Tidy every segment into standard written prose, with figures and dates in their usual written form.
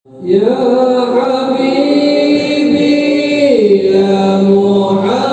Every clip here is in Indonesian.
Ya Habibi ya Muhammad.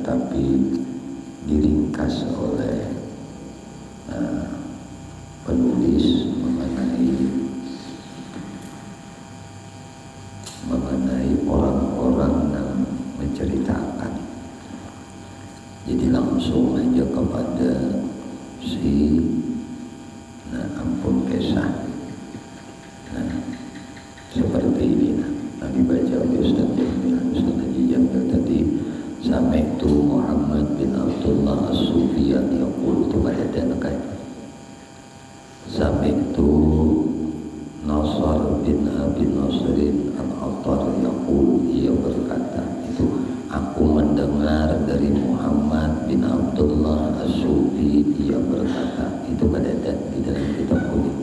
Tapi diringkas oleh penulis mengenai orang-orang yang menceritakan. Jadi langsung aja kepada si ampun kisah. Seperti ini Nabi baca Ustaz Haji Jamil tadi, Sami'tu Muhammad bin Abdullah As-Sufyan yaqul, itu pada dan Sami'tu Nasr bin Abi Nasrin Al-Attar yaqul, ia berkata, itu aku mendengar dari Muhammad bin Abdullah As-Sufi, ia berkata, itu pada di dalam kitab kuning.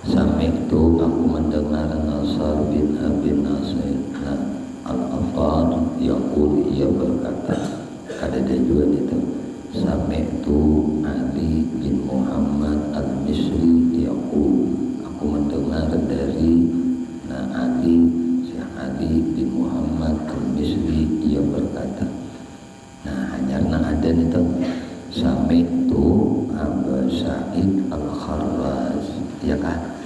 Sami'tu, aku mendengar Nasr bin Abi Nasrin Al-Attar yaqul, ia berkata, ada juga itu. Sami'tu Ali bin Muhammad Al-Misri yaqul, aku mendengar dari Ali bin Muhammad Al-Misri, ia berkata. Hanya ada itu Sami'tu Abu Sa'id Al-Kharraz, ya kan?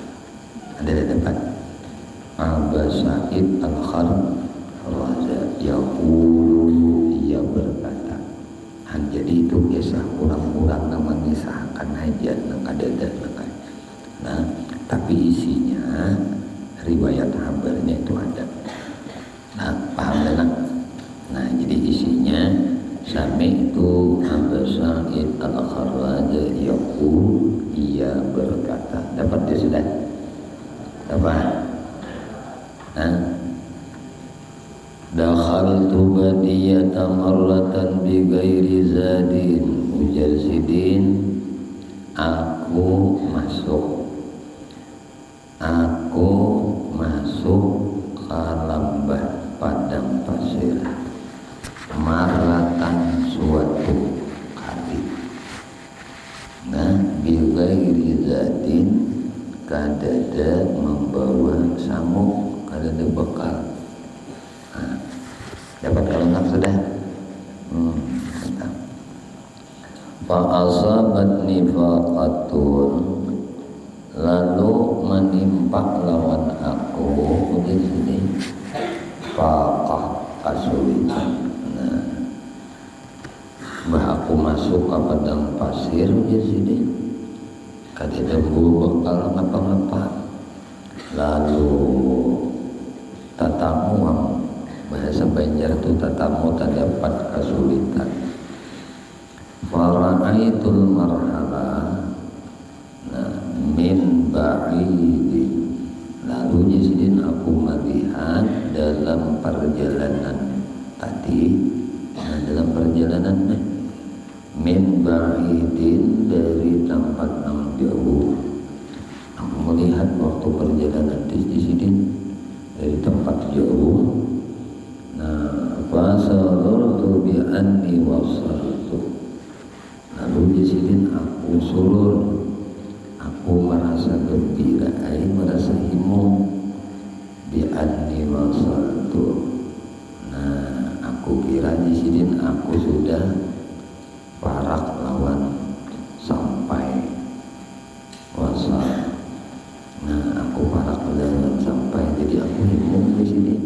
Ada tempat Abu Sa'id Al-Kharraz yaqul, ia berkata. Jadi itu kisah orang-orang yang mengisahkan hajat yang ada. Tapi isinya riwayat habarnya itu ada. Paham kan? Jadi isinya Sami'tu Abu Sa'id Al-Kharraz yaqul, ia berkata. Dapat dia sudah? Dapat? Dakhaltu badiyata marratan bi ghairi zadin mujazidin, aku masuk ke lembah padang pasir marratan suatu kali. Bi ghairi zadin, kadada membawa samuk, kadada bekal. Dapat kalau tak sudah. Fa'asabatni faqatun, lalu menimpa lawan aku di sini faqah, kesulitan. Aku masuk ke padang pasir di sini, kadada bawa bekal ngapa-ngapa. Lalu tatamu, bahasa Banjar itu tatamu tak dapat kesulitan. Fara'aitul marhala min ba'idi, lalu jisidin aku melihat dalam perjalanan tadi, dalam perjalanan min ba'idin, dari tempat yang jauh. Aku melihat waktu perjalanan jisidin dari tempat jauh. Fasalurtu bi anni wasaltu, lalu jisidin aku surur, aku merasa gembira, merasa himu. Bi anni wasaltu, aku kira jisidin aku sudah parak lawan sampai wasal. Aku parak lawan sampai, jadi aku himu jisidin.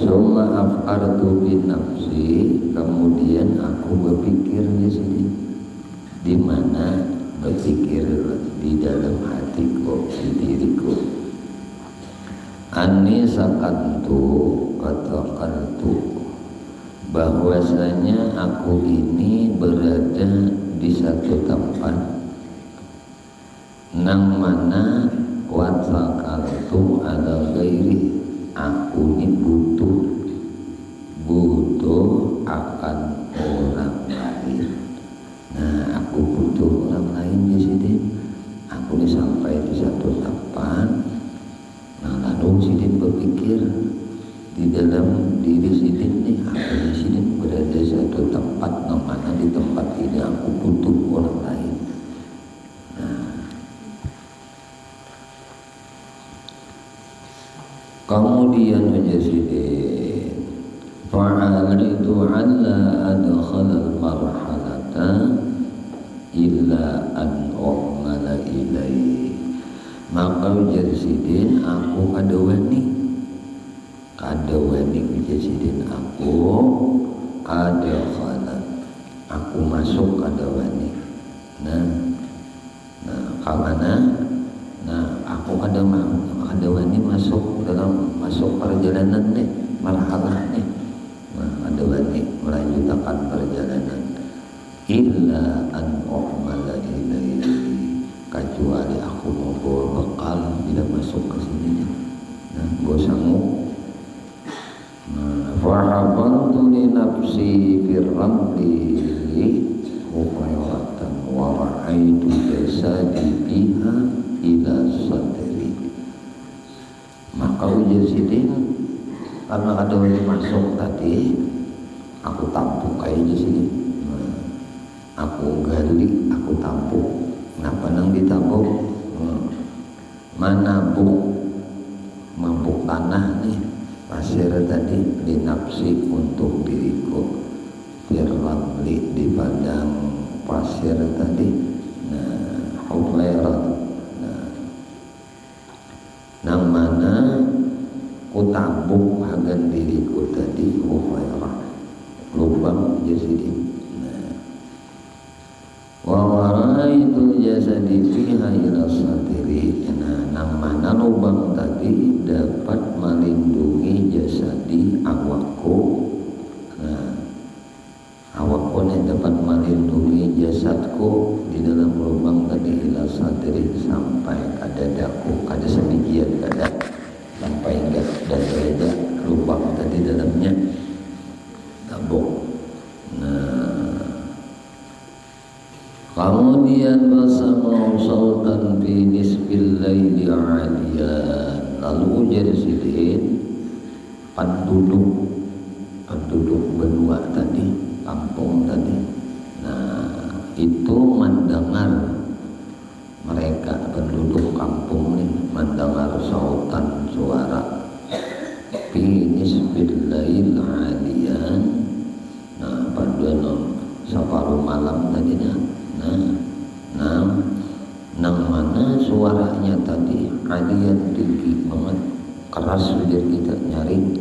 Summa af'artu bi nafsi, kemudian aku berpikir di sini. Di mana berpikir? Di dalam hatiku, di diriku. Ani sakantu, katakantu, bahwasanya aku ini berada di satu tempat nang mana wasakaltu ala ghairi, aku ini butuh akan orang lain. Aku butuh orang lain di sini. Aku ini sampai di satu tempat. Lalu sidin berpikir di dalam diri sidin nih, aku di sini berada di satu tempat, mana di tempat ini aku butuh orang lain. Kemudian menjadi fa'alitu ala adkhala al-marhalata, illa an u'mala ilai. Maka ujar sidin aku kadawani ujar sidin aku adakhala aku masuk kadawani. Nah kamana aku kadawani masuk perjalanan nih marhalah nih. Kadawani melanjutkan perjalanan illa an u'mala ilai, kecuali aku mau bawa bekal bila masuk ke sini. Bawa sanggup. Fahabantu li nafsi firramli hufayratan wa ra'aitu jasadi biha ila sadri. Maka ujar sidin karena kadawani masuk tadi aku tampuk kayak di sini. Aku gali, aku tampuk. Kenapa nang ditampuk? Mabuk tanah nih pasir tadi di nafsi untuk diriku. Firramli di padang pasir tadi. Hufairat. Nang mana ku tampuk hagan diriku tadi hufairat. Lubang jasidi. Wa waraitu jasadi fiha ila sadri. Nang mana lubang tadi dapat melindungi jasadi awakku. Awakku yang dapat melindungi jasadku di dalam lubang tadi ila sadri sampai kada dadaku, kada sedikit kada sampai enggak dada lubang tadi dalamnya tabuk. Kemudian basama sautan fi nisbil laili aliyan. Lalu ujar sidin penduduk benua tadi, kampung tadi. Itu mendengar mereka penduduk kampung ini mendengar sautan suara fi nisbil lail aliyan. Pada separuh malam tadinya. Nang mana suaranya tadi alian tinggi banget, keras biar kita nyaring.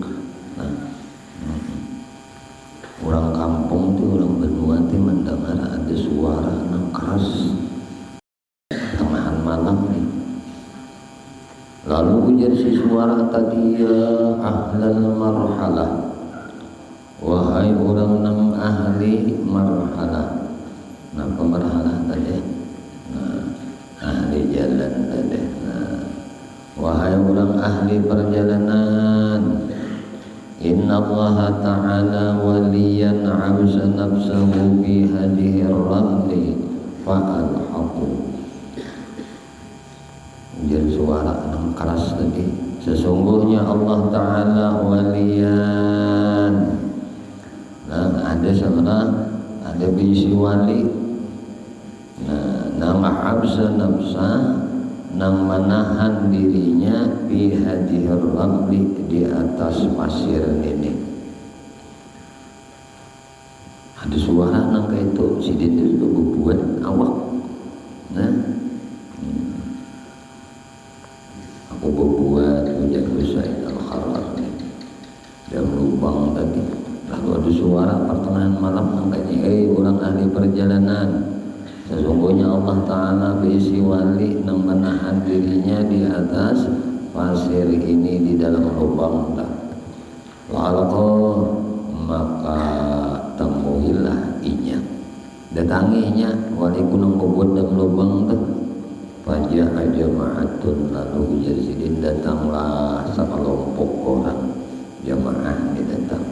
Orang kampung tuh, orang benua tuh mendengar ada suara nang keras tengahan malam nih. Lalu ujar si suara tadi, ya ahlal marhalah, wahai orang nang ahli marhalah. Apa marhalah tadi? Ahli jalan tadi. Wahai orang ahli perjalanan, inna Allah ta'ala waliyan absa nafsahu fi hadhihi ar-ramli fa'alhaqu. Ujar suara yang keras tadi, sesungguhnya Allah Ta'ala waliyan. Ada seorang, ada bisi wali. Nang habsa nafsa, nang menahan dirinya fi hadhir ramli, di atas pasir ini. Ada suara nang kayak itu sidin itu buat awak. Aku berbuat ujar Usaid al-Kharar dan lubang tadi. Lalu ada suara pertengahan malam nang kayak orang ahli perjalanan, sesungguhnya Allah Ta'ala berisi wali yang menahan dirinya di atas pasir ini di dalam lubang. Lalu maka temuilah inya, datanginya wali gunung kubur dalam lubang itu. Fajah jama'atun, lalu ujar sidin datanglah sekelompok orang jamaah ini datang.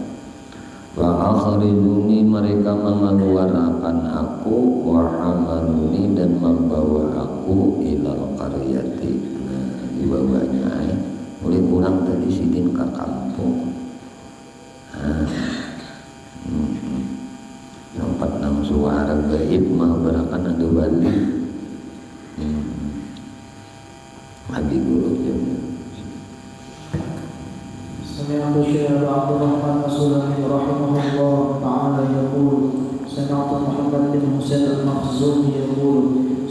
Wa akhrijuni, mereka mengeluarkan aku, wa hamaluni, dan membawa aku ilal qaryati. Dibawanya oleh kurang tadi sidin ke kampung. Sempat nang suara gaib mah berakan ada wali. Habis dulu jam. سمعت الشيخ عبد الرحمن السلمي رحمه الله تعالى يقول سمعت محمد بن حسين المخزومي يقول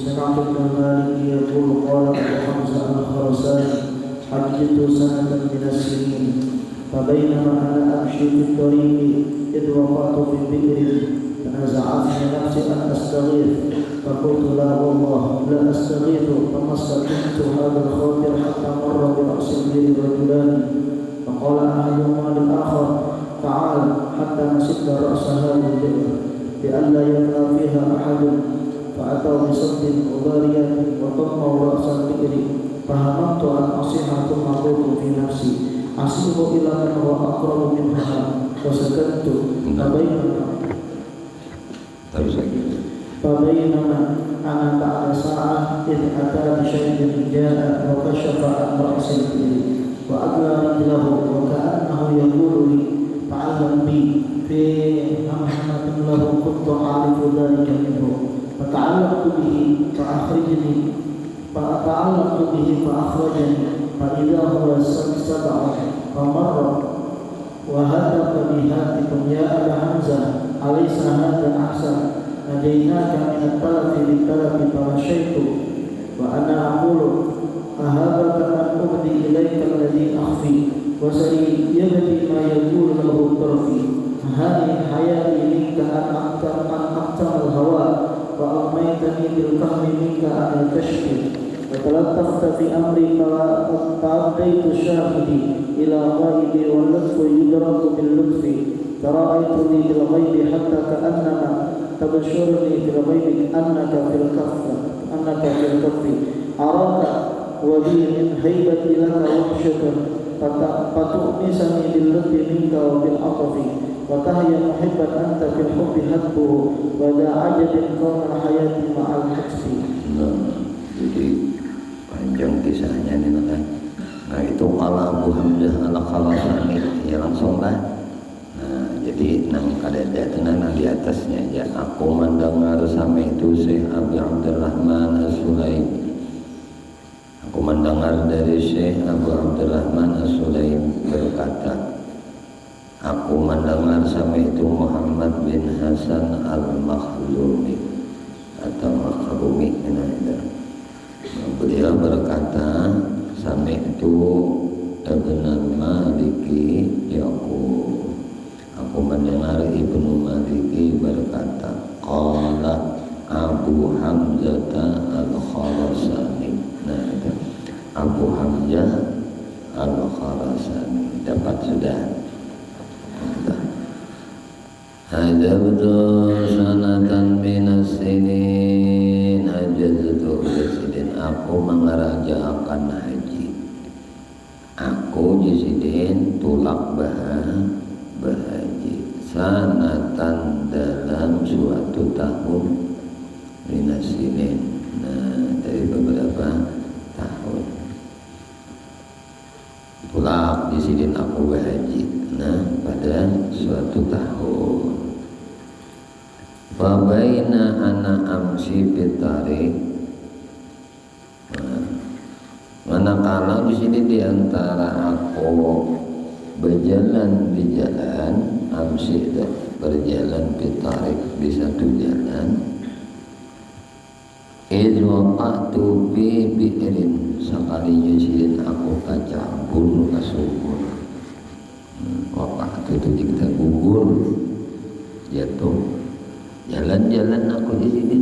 سمعت ابن مالك يقول قال أبو حمزة الخرساني حجت سنة من السنين فبينما أنا أمشي في الطريق إذ وقعت في بئر فنزعتني نفسي أن أستغيث فقلت لا والله لا أستغيث فما استقمت هذا الخاطر حتى مر برأس البئر رجلان فقال أحدهما للآخر تعال حتى نسد رأس هذا البئر لئلا يبقى فيها أحد فأتوا بصد وبارية وضموا رأس البئر فهممت أن أصيح ثم قلت في نفسي أصيح إلى من هو أقرب منها وسكت فبينما أنا بعد ساعة إذ أتى بشيء جاء وكشف عن رأس البئر وأدلى رجله وكأنه يقول لي تعلم بي في همهمة له كنت أعرف ذلك منه فتعلقت به فأخرجني فإذا هو سبع فمر وهتف بهاتكم يا أبا حمزة أليس هذا أحسن نجيناك من التلف للتلف فمشيت وأنا أقول أهذا كمن أهدي إليك الذي أخفي وسيبدي ما يقول له طرفي هذه حياتي منك أن أقتم الهواء وأغميتني بالكهم منك عن الكشف وتلطفت في أمري فأبديت شاهدي إلى غائبي واللطف يدرك باللطف فرأيتني بالغيب حتى كأنما تبشرني في الغيب أنك في الكف أراك وبي من هيبتي لك وحشة فتؤنسني باللطف منك وبالعطف وتهيا محبا أنت في الحب حبه وذا عجب كون الحياة مع الحسب. Jadi panjang kisahnya ini kan. Nah itu ala Abu Hamzah al-Kharasani ya langsung lah. Nah jadi nang kadada tenang di atasnya aja. Aku mendengar sama itu Syekh Abu Abdurrahman As-Sulaimi. Aku mendengar dari Syekh Abu Abdurrahman As-Sulaimi berkata, aku mendengar sama itu Muhammad bin Hasan Al-Makhlumi atau Makhlumi ini. Beliau berkata sama itu Ibn Maliki aku mendengar Ibnu Maliki berkata qala Abu Hamzah Al-Kharasani. Nah itu Abu Hamzah Al-Kharasani dapat sudah. Hajabtu sanatan minas sinin hajaztu bisidin. Aku mengerajakan haji. Aku jisidin tulak bahaji sanatan dalam suatu tahun minas sinin. Nah dari beberapa tahun tulak jisidin aku bahaji. Nah pada suatu tahun fabaina ana amsi fitarik. Manakala di sini diantara aku berjalan di jalan amsi berjalan fitarik di satu jalan idwaqatu bi bi'rin sekali nyusirin aku kacabur ke sumur. Waktu itu kita gugur jatuh jalan-jalan aku di sini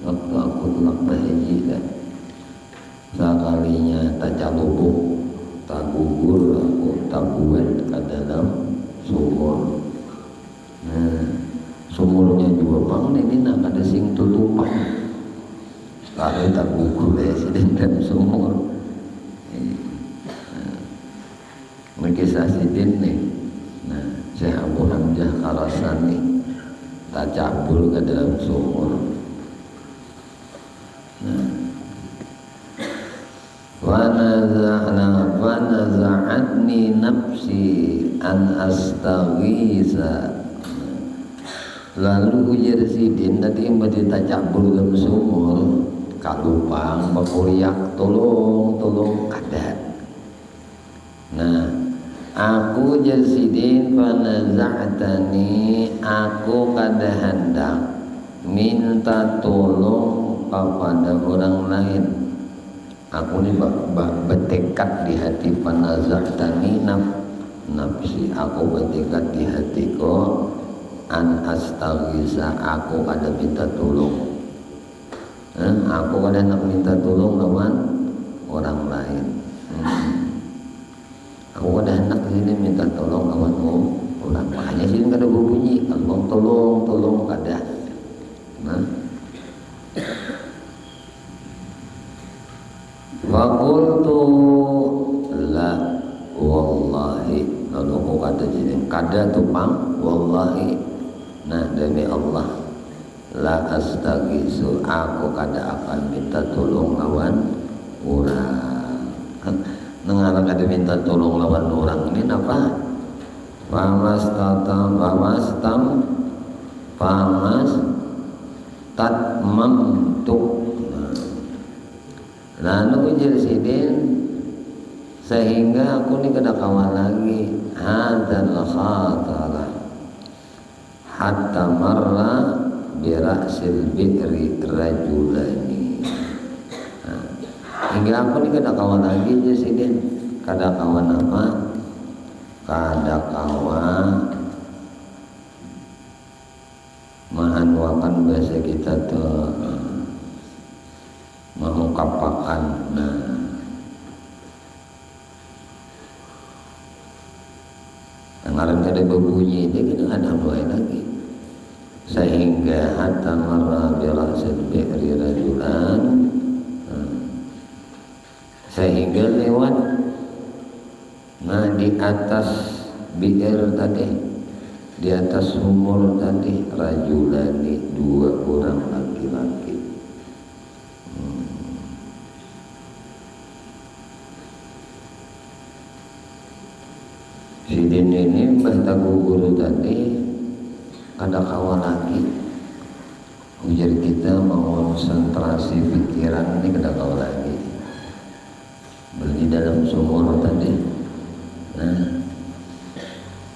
waktu aku tulak bahaji dan sekalinya tak calubuk tak gugur aku tak buat ke dalam sumur. Nah sumurnya juga bang ini nak ada sing tutupan kalau tak gugur ya sedang dalam sumur. Kisah sidin nih. Nah Syekh Abu Hamzah Kharasani tak cabul ke dalam sumur. Nah wanaza'atni nafsi an astaghisa. Lalu ujar sidin tadi yang tak cabul dalam sumur kalupang bakuriak tolong kadat. Nah aku jasidin fanaza'tani, aku kada hendak minta tolong kepada orang lain. Aku ni bertekad di hati, fanaza'tani nafsi, aku bertekad di hatiku an astaghisa, aku kada minta tolong. Aku kada nak minta tolong lawan orang lain. Aku kada hendak sini minta tolong lawan orang. Makanya sini kada berbunyi Allah tolong kada. Fakultu la wallahi, lalu aku kata sini kada tupang wallahi, nah demi Allah, la astaghisu, aku kada akan minta tolong lawan orang. Nengarang ada minta tolong lawan orang ini apa? Famas tatmamtu. Lalu jersidin sehingga aku ni kada kawan lagi hadzal khatara hatta marra birasil bi'ri rajulani. Hingga aku ni kada kawan lagi jersidin, kada kawan apa? Kada kawan mahanuakan bahasa kita tuh mengungkapkan. Ngaran kada berbunyi dia kita ada mulai lagi sehingga hatta marra bi ra'sil bi'ri rajulan, sehingga lewat di atas bi'ir tadi, di atas sumur tadi, rajulani, dua orang laki-laki. Sidin ini bahasa guru tadi kada kawan lagi. Ujar kita mau konsentrasi pikiran ini kada kawan lagi. Beli dalam sumur tadi.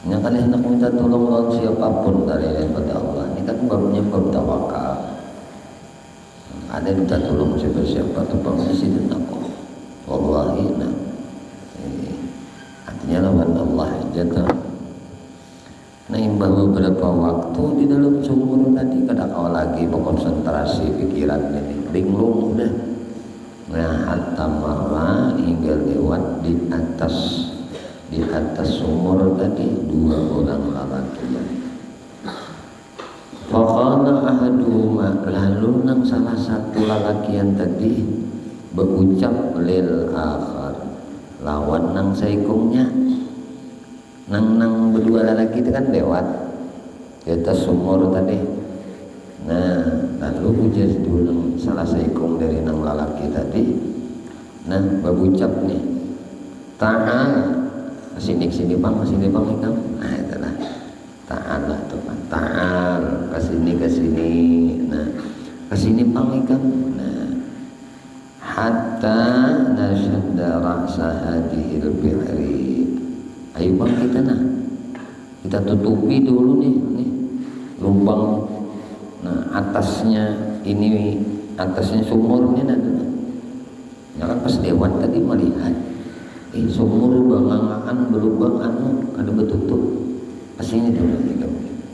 Yang kalian hendak minta tolong lawan siapapun daripada Allah. Ini kan babnya bab tawakal. Ada minta tolong siapa tu pengisi dan aku. Wallahi artinya lawan Allah aja tuh. Nah, imbang beberapa waktu di dalam sumur tadi kada kau lagi berkonsentrasi pikiran ini, linglung udah. Nah, hatta marra hingga lewat di atas sumur tadi dua orang lelaki. Faqala ahaduhuma, lalu nang salah satu lelaki yang tadi berucap lil akhar, lawan nang saikungnya. Nang berdua lelaki itu kan lewat di atas sumur tadi. Nah, lalu ujar dulu salah saikung dari nang lelaki tadi. Nah, berucap nih, ta'al, kesini bang ikam. Nah, itulah ta'al lah tuh kan, ta'al, kesini. Nah, kesini bang ikam. Nah, hatta nasyadda ra'sa hadihil bi'ri. Ayo bang kita tutupi dulu nih lubang. Nah, atasnya sumur ini ya kan pas lewat tadi melihat sumur bangangan berlubang kada betutup. Kesini dulu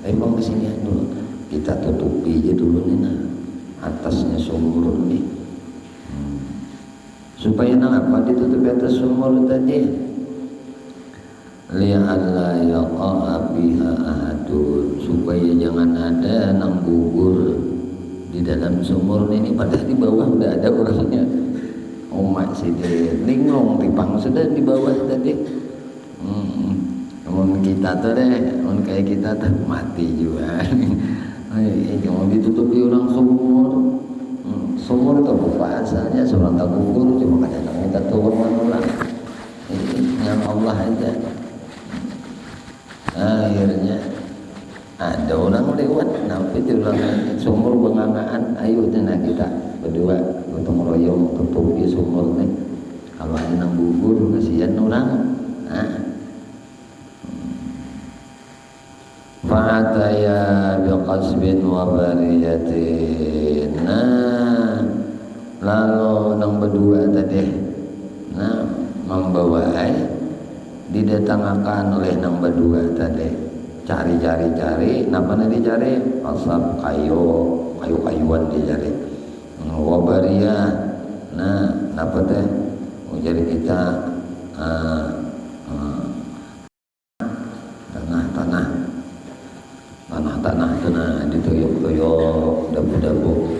ayo bang kesini dulu, kita tutupi aja dulu nih atasnya sumur nih. Supaya apa ditutupi atas sumur tadi? Li'alla yaqa'a biha ahadun, supaya jangan ada nang gugur di dalam sumur ini, padahal di bawah udah ada orangnya. Umat sini linglung tipang sudah di bawah tadi. Kita tuh kayak kita tuh mati juga. Jangan ditutupi orang sumur. Sumur itu apa asalnya seorang tak gugur, cuma kadang kita turun ulang. Yang Allah aja. Akhirnya ada orang lewat, nampak di orang sumur bengangaan. Ayo dana kita berdua gotong royong tutupi sumur nih. Kalau ada nang gugur kasihan orang. fa'ataya biqasbin wa bariyatin. Nah, lalu nang berdua tadi membawa didatangkan oleh nang berdua tadi cari napa dicari asap kayu-kayuan dicari wabariyah. Nah napa teh jadi kita tanah dituyuk-tuyuk dabu-dabu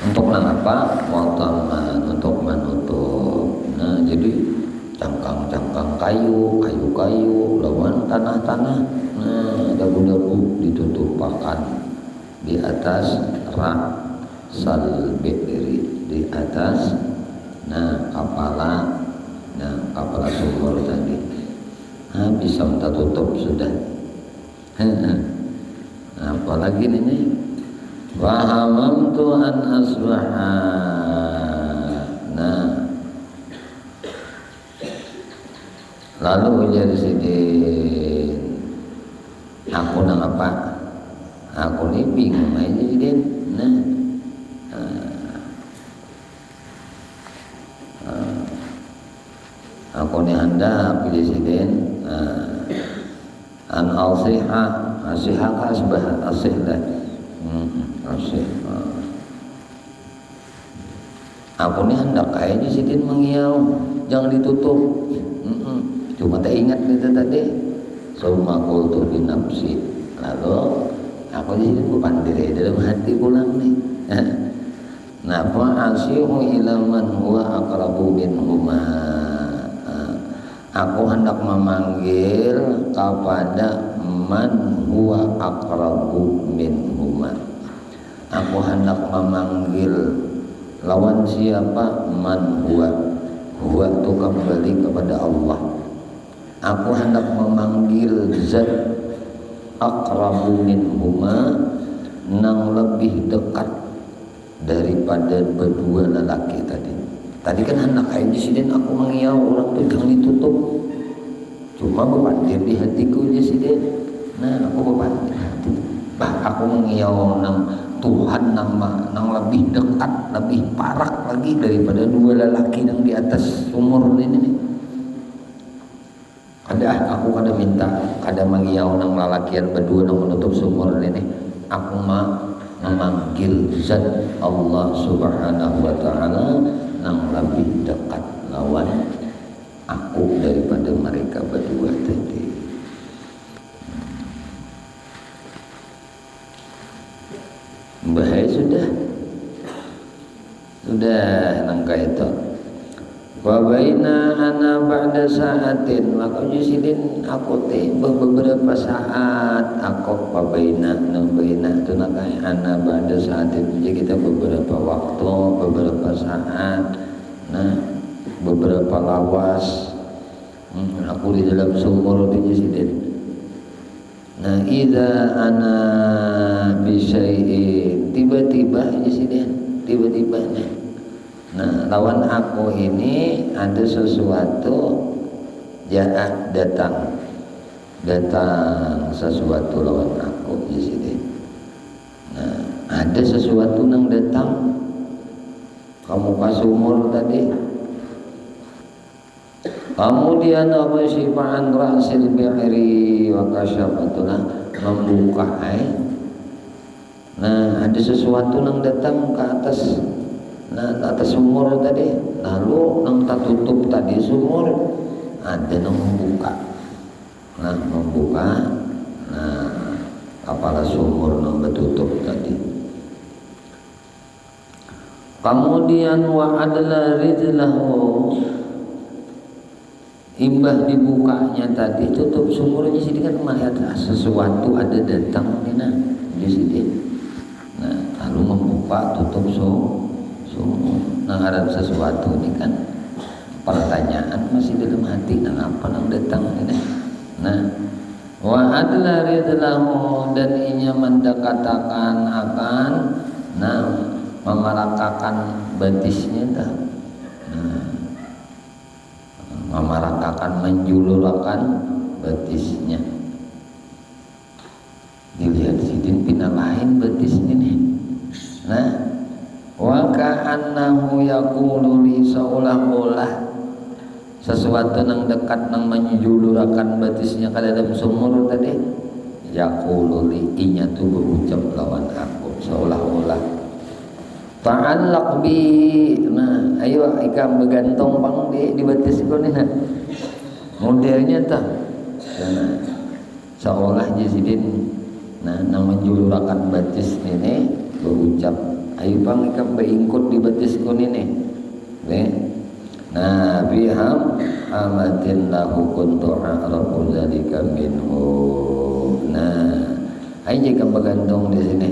untuk apa? Waltaman, untuk menutup. Nah jadi cangkang-cangkang kayu lawan tanah-tanah. Nah dabu-dabu ditutupakan di atas rak salbiri, di atas kepala sumur tadi. Nah, bisa minta tutup sudah. Nah, apalagi ini fahamamtu an asbaha. Nah lalu jadi sidin aku nang apa? Aku ni bingung aja sidin. Nah aku ni anda pilih sidin an asihah asbah asih dah asih. Aku ni hendak kayaknya sidin mengiau jangan ditutup. Cuma tak ingat itu tadi. Summa qultu bi nafsi. Lalu aku jadi pandiri dalam hati pulang nih. Napa asihu ila man huwa aqrabu minhuma. Aku hendak memanggil kepada man huwa aqrabu minhuma. Aku hendak memanggil lawan siapa? Man huwa. Huwa itu kembali kepada Allah. Aku hendak memanggil zat aqrabu minhuma, nang lebih dekat daripada berdua lelaki tadi. Tadi kan hendak insiden aku mengiau orang itu jangan ditutup. Cuma berpandir di hatiku insiden. Nah aku berpandir hati. Aku mengiau nang Tuhan nang lebih dekat, lebih parak lagi daripada dua lelaki yang di atas sumur ini nih. Aku kada minta, kada mengiau nang lelakian berdua nang menutup sumur ini. Aku memanggil zat Allah Subhanahu wa taala nang lebih dekat lawan aku daripada mereka berdua tadi. Bahaya sudah nangka itu. Wa baina ana ba'da sa'atin, maka jusidin aku teh beberapa saat aku wa baina itu nakai ana ba'da sa'atin. Jadi kita beberapa waktu, beberapa saat, nah beberapa lawas aku di dalam sumur di jusidin. Nah idza ana bisyai'in, tiba-tiba jusidin, tiba-tiba nih. Nah lawan aku ini ada sesuatu datang sesuatu lawan aku di sini. Nah ada sesuatu yang datang kamu ke sumur tadi. Kemudian apa sifaan rasil bi'ri wa kasyafatullah membuka Nah ada sesuatu yang datang ke atas. Nah atas sumur tadi, lalu nang tak tutup tadi sumur ada nang membuka. Nah kepala sumur nang bertutup tadi. Kemudian wa adla rijlahu, imbah dibukanya tadi tutup sumurnya sini kan melihat sesuatu ada datang di sini. Nah lalu membuka tutup sumur. Nah ada sesuatu ini kan pertanyaan masih dalam hati. Nah apa yang datang ini? Nah wa adla ridlahu, dan inya mendekatakan akan memarakakan batisnya dah. Nah memarakakan menjulurkan betisnya. Dilihat sidin pina lain betis ini. Nah, wa ka'annahu yaqulu li seolah-olah sesuatu nang dekat nang menjulurakan betisnya ke dalam sumur tadi. Yaqulu li inya tu berucap lawan aku seolah-olah ta'allaq bi. Nah, ayo ikam bergantung pang di betis ko ni nah. Modelnya tah. Nah, seolah jisidin nah nang menjulurakan betis ini berucap ayo pang ikam beingkut di betis ko ni nih. Nah, biham amatin lahu kuntu a'rafu dzalika minhu. Nah, ayo ikam bergantung di sini.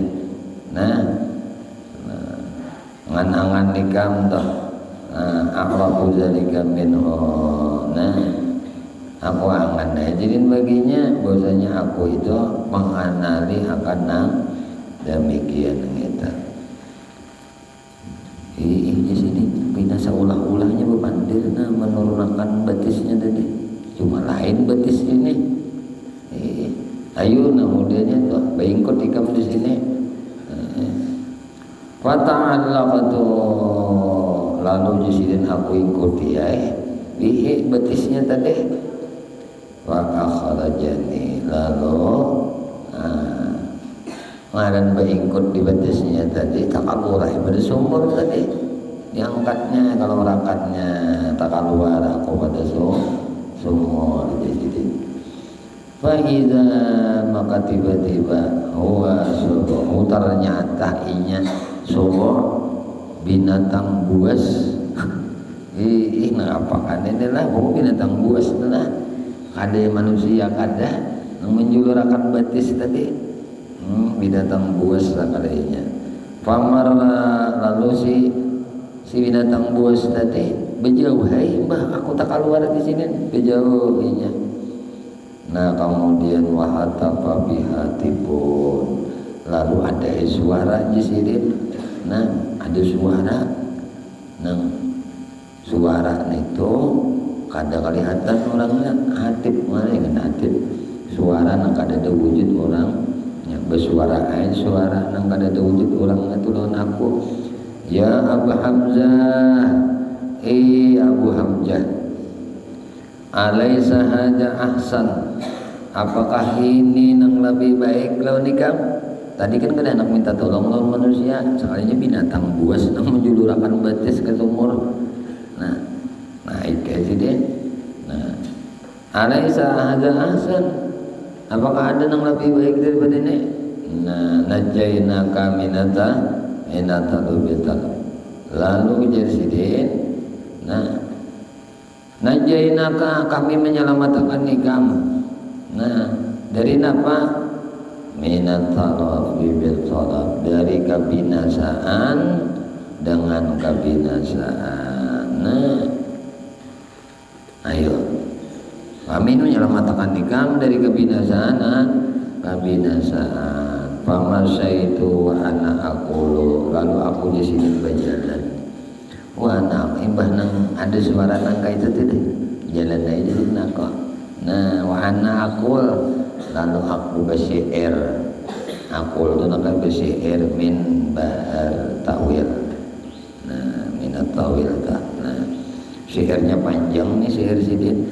Nah, ngan-ngan nikam dah a'rafu dzalika minhu. Nah, aku angan jadi baginya bahwasanya aku itu mengenali akan nang demikian kita. Di sini pina seolah-olahnya bepandir menurunkan betisnya tadi. Cuma lain betis ini. Ayo nah modelnya tuh beingkut ikam di sini. Fata'allaqtu lalu jisidin aku ikuti bihi betisnya tadi. Wa akhrajani lalu ngaran beingkut di betisnya tadi takalurah bersumur tadi diangkatnya kalau rakatnya takaluar aku pada sumur jisidin. Fa iza maka tiba-tiba huwa subuh ternyata inya subuh binatang buas. Apa kan ini lah binatang buas lah. Ada manusia kada yang menjulurakan betis tadi. Binatang buas lah kadanya. Pamarna lalu si binatang buas tadi berjauh. Hai mbah aku tak keluar di sini berjauhnya. Nah kemudian wahatafa bihatipun lalu ada suara jisidin. Nah ada suara nang suara itu kada kelihatan orangnya hatip mana yang hatip suara nang kada ada wujud orang ya bersuara suara nang kada ada wujud orang itu lawan aku ya Abu Hamzah Abu Hamzah alaisa hadza ahsan apakah ini nang lebih baik lawan ikam. Tadi kan kada anak minta tolong lawan manusia sekalinya binatang buas nang menjulurakan betis ke sumur. Nah naik ke sini. Nah, alaisa hadza ahsan apakah ada yang lebih baik daripada ini? Nah, najainaka minata lubital lalu jadi nah najainaka kami menyelamatkan ikam. Nah dari apa? Minata lubital dari kebinasaan dengan kebinasaan. Nah ayo kami menyelamatkan ikam dari kebinasaan. Famasa itu wa ana aqulu lalu aku di sini berjalan. Wa ana imbah nang ada suara nangka itu tadi jalan aja di nako. Nah wa ana aqul lalu aku bersyair. Aqul itu nangka bersyair min bahar tawil. Nah min tawil ta. Nah syairnya panjang nih syair sidin.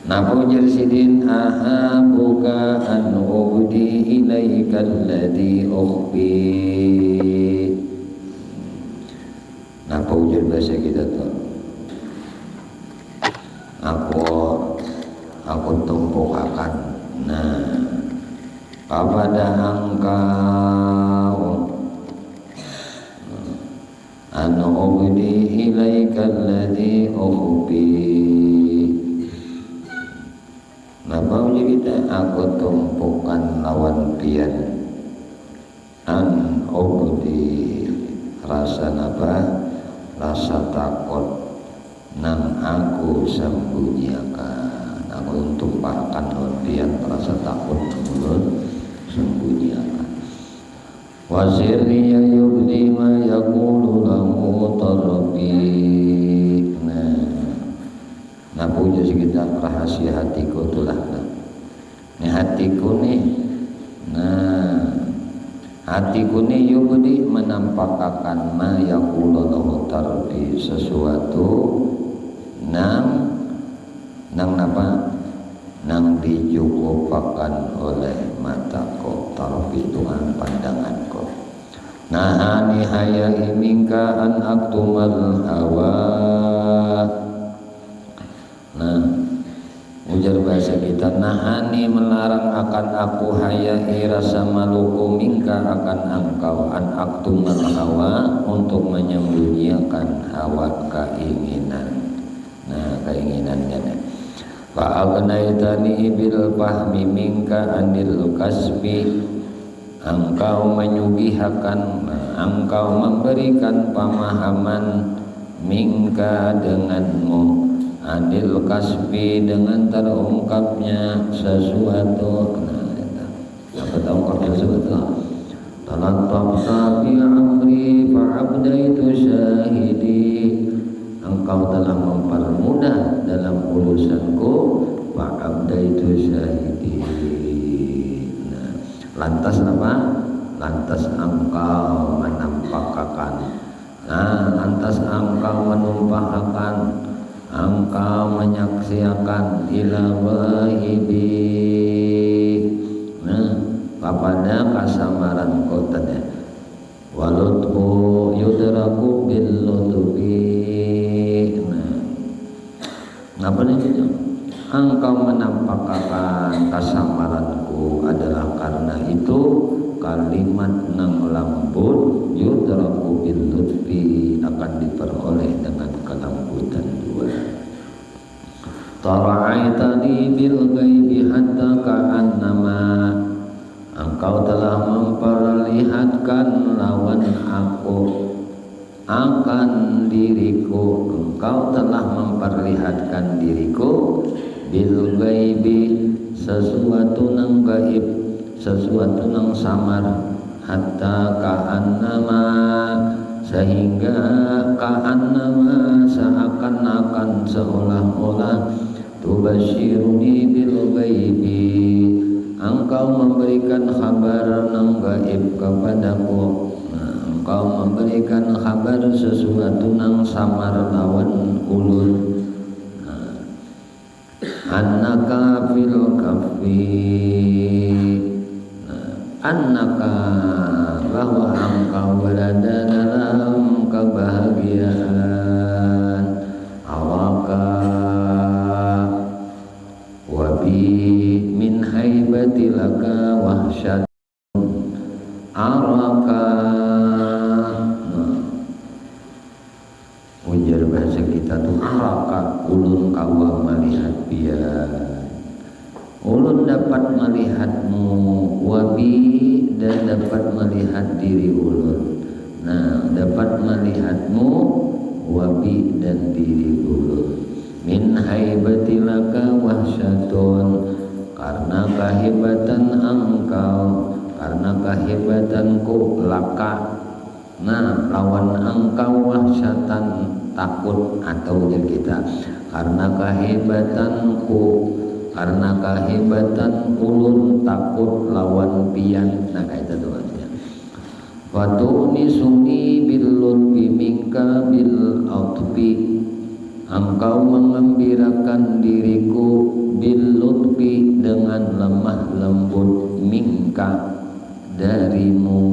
Nah ujar sidin ahabuka an ubdi ilaika alladhi ukhfi. Nah ujar bahasa kita tuh aku tumpukakan nah kepada engkau an ubdi ilaika alladhi ukhfi. Napa kita aku tumpukan lawan pian an ubdi rasa napa rasa takut nang aku sembunyikan. Aku tumpahkan lawan pian rasa takut mulut sembunyikan. Wasirni yubdi ma yaqulu lahu tarbi. Nah puja kita rahasia hati hatiku nih. Nah, hatiku nih yubdi menampakkan ma yaqulu tarbi sesuatu nang apa nang dicukupakan oleh mataku tarfi Tuhan pandanganku. Nahani hayai minka an aktumal hawa. Nah, ujar bahasa kita, nahani melarang akan aku hayai rasa maluku minka akan engkau an aktumal hawa untuk menyembunyikan hawa keinginan. Nah, keinginannya nih. Fa'agnaitani bil fahmi minka anil kasbi. Engkau menyugihakan, engkau memberikan pemahaman minka denganmu anil kasbi dengan terungkapnya sesuatu. Apa terungkap sesuatu? Talattafta bi amri fa'abdaitu syahidi. Engkau telah mempermudah dalam urusanku, fa'abdaitu syahidi. Nah, lantas apa? Lantas engkau menampakkan. Nah, lantas engkau menumpahkan, engkau menyaksikan ila wahibi. Nah, kepada kasamaran kotanya. Walutku yudraku bil lutubi. Apa nih? Engkau menampakkan kasamaranku adalah karena itu kalimat nang lembut yudraku bil lutfi akan diperoleh dengan kelembutan dua. Tara'aitani bil ghaibi hatta ka'annama. Engkau telah memperlihatkan lawan aku akan diriku. Engkau telah memperlihatkan diriku bil ghaibi sesuatu nang gaib, sesuatu nang samar, hatta ka'annama sehingga ka'annama seakan-akan seolah-olah tubasyiruni bil ghaibi engkau memberikan kabar nang gaib kepadaku. Engkau memberikan kabar sesuatu nang samar lawan ulun. Annaka fil kafi. Annaka bahwa engkau berada dalam kebahagiaan. Awaka wabi min haibatilaka wahsyat araka. Ujar bahasa kita tuh araka ulun kawa melihat biar ulun dapat melihatmu wabi dan dapat melihat diri ulun. Nah, dapat melihatmu wabi dan diri ulun. Min haibatilaka wahsyatun karena kehebatan engkau, karena kehebatanku laka. Nah, lawan engkau wahsyatan takut atau ujar kita karena kehebatanku, karena kehebatan ulun takut lawan pian. Nah, kayak itu maksudnya. Fatu'ni suni bil lutfi minka bil autfi. Engkau mengembirakan diriku bil lutfi dengan lemah lembut minka darimu,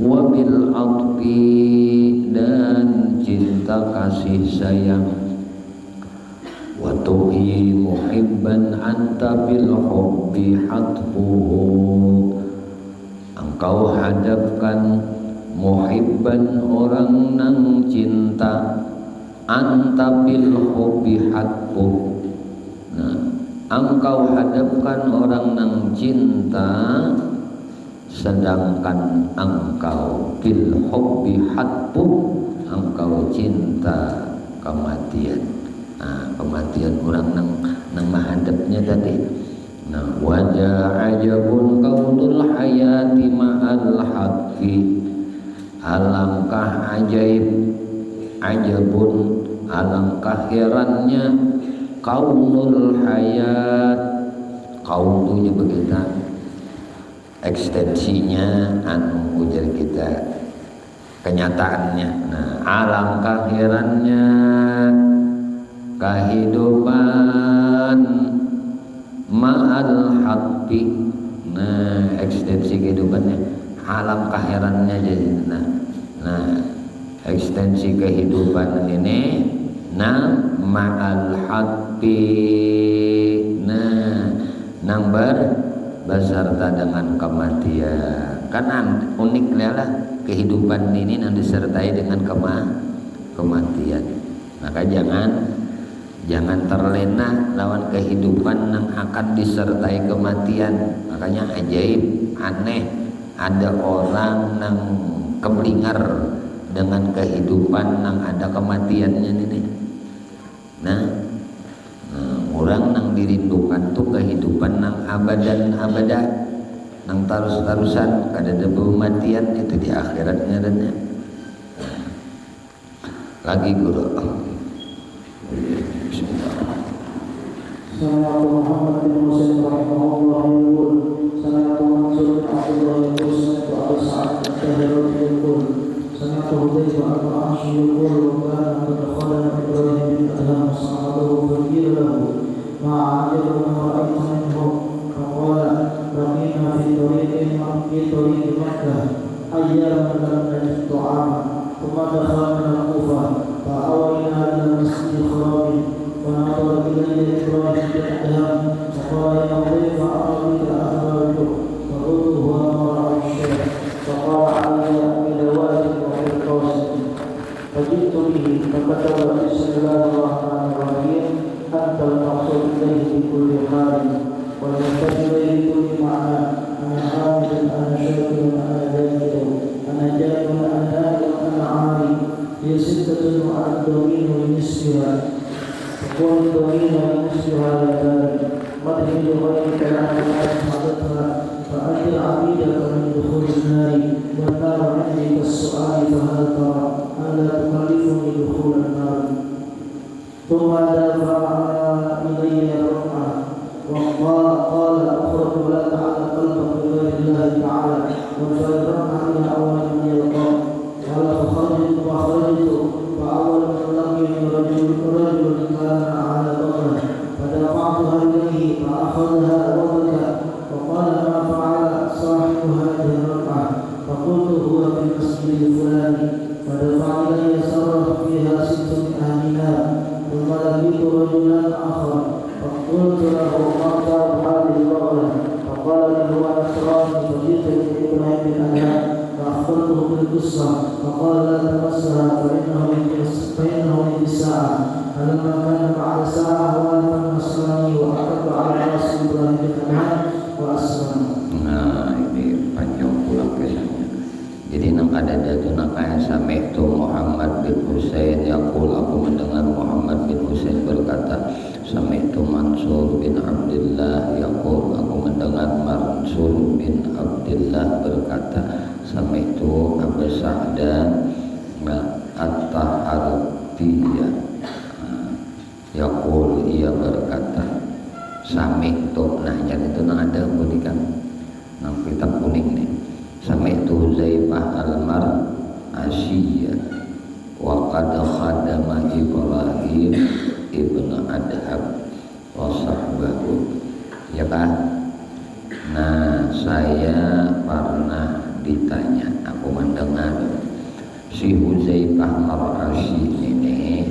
wa bil autfi dan cinta kasih sayang, wa tuhi muhibban anta bil hubbi hatfuhu. Engkau hadapkan muhibban orang nang cinta anta bil hubbi hatfu. Nah, engkau hadapkan orang nang cinta sedangkan engkau bil hubbi hatfu engkau cinta kematian. Nah, kematian orang nang menghadapnya tadi. Nah, wajah ajabun kaunul hayati ma'al haqqi. Alangkah ajaib, ajabun alangkah herannya kaunul hayat, kaum tuh begitu ekstensinya anu ujar kita kenyataannya. Nah, alangkah herannya kehidupan ma'al haqqi. Nah, ekstensi kehidupannya alangkah herannya jadi. Nah, ekstensi kehidupan ini ma'al haqqi. Nah, nang beserta dengan kematian. Kan unik lah kehidupan ini yang disertai dengan kematian. Maka jangan terlena lawan kehidupan yang akan disertai kematian. Makanya ajaib, aneh ada orang yang keblinger dengan kehidupan yang ada kematiannya ini. Nah, orang yang dirindukan tuh kehidupan yang abadan abada, yang terus-terusan, kada ada kematian itu di akhiratnya dan lagi guru. سمعت محمد بن مسلم رحمه الله يقول سمعت منصور بن عبد الله يقول سمعت ابو سعد الدهري يقول سمعت حذيفه بن عاش يقول وكان قد خلنا ابراهيم بن ادهم صعده فقيل له ما عجب ما رايت منه فقال بقينا في طريق مكه اياما لم نجد طعاما ثم دخلنا الكوفه فاوينا الى المسجد الخراب فنظر إلي إبراهيم بن أدهم فقال يا حذيفة أرى بك أخبرتك فقلت هو ما رأى الشيخ فقال علي بذوات وفي القوس فجئت به فكتب بسم الله الرحمن الرحيم أنت المقصود إليه بكل حال والمحتاج إليه بكل معنى أنا حامد أنا شاكر أنا ذاكر أنا جاهل أنا نائم أنا عالم هي ستة وأنا الدوين لنصفها وقول الدوين لنصفها لا ذلك مدحي لغير كلام الناس حدثها فأجر عبيدك من دخول النار والنار عندي كالسؤال فهل ترى ألا تكلفني دخول النار ثم دافع إلي الرقعة وقال أخرج ولا تعالى قلبك بغير الله تعالى وفرقنا إلى أول من يلقى قال فخرجت فأول من لقيني رجل كان على بطنه فدفعتها إليه فأخذها وبكى وقال ما فعل صاحب هذه الرقعة فقلت هو في المسجد الفلاني فدفع إلي سرة فيها 600 دينار ثم لقيت رجلا آخر فقلت له ما كان هذه الرقعة فقال لي هو نصراني فجئت بإبراهيم بن أدهم فأخبرته بالقصة فقال لا تمسها فإنه من الساعة فلما كان بعد ساعة وافى النصراني وأحب على رأس إبراهيم بن أدهم وأسلم. Nah, ini panjang pula kisahnya. Jadi nang ada jatuh nakaya sampai itu Muhammad bin Husain yaqul, aku mendengar Muhammad bin Husain berkata, sampai itu Mansur bin Abdullah yaqul, aku mendengar Mansur bin Abdullah berkata, sampai itu Abu Sa'dan At-Tahartiyah yaqul, ia berkata, sampai itu, nah yang itu nang ada kuning, nang kitab kuning nih. Sampai itu Zaifah al-Mar'asiyah wa qad khadama Ibrahim ibn Adham wa sahbahu, ya kan? Nah, saya pernah ditanya, aku mendengar si Huzaifah Mar'asi ini.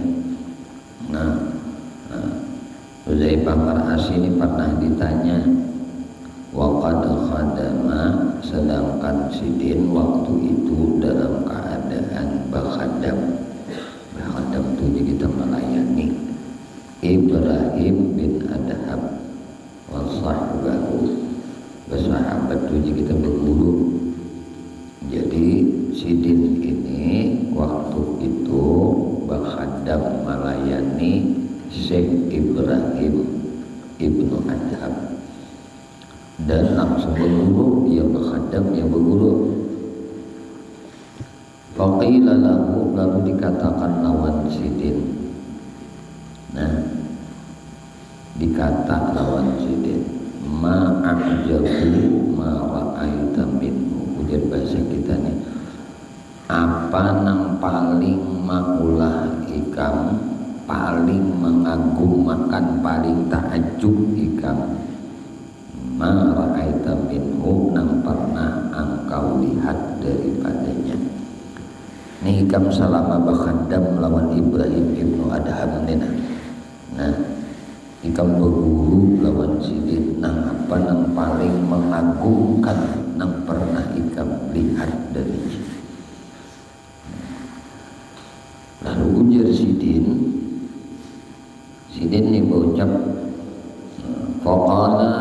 Nah, Huzaifah Mar'asi ini pernah ditanya, wa qad khadama, sedangkan Sidin waktu itu dalam keadaan bakhadam itu kita melayani Ibrahim bin Adham wa sahbahu, bersahabat itu kita berguru. Jadi Sidin ini waktu itu bakhadam melayani Syekh Ibrahim ibnu Adham dan langsung berguru, ia berkhadam, ia berguru. Faqila lahu, lalu dikatakan lawan Sidin. Nah, dikata lawan Sidin, ma'ajabu ma'ra'aita minhu. Ujar bahasa kita nih, apa nang paling maulah ikam, paling mengagumkan, paling takjub ikam, ma'ra'aita minhu, nang pernah engkau lihat daripadanya. Ini ikam salama bakhaddam lawan Ibrahim ibnu Adham nina. Nah, ikam berguru lawan sidin nang apa nang paling mengagumkan nang pernah ikam lihat darinya. Lalu ujar sidin ini berucap, faqala,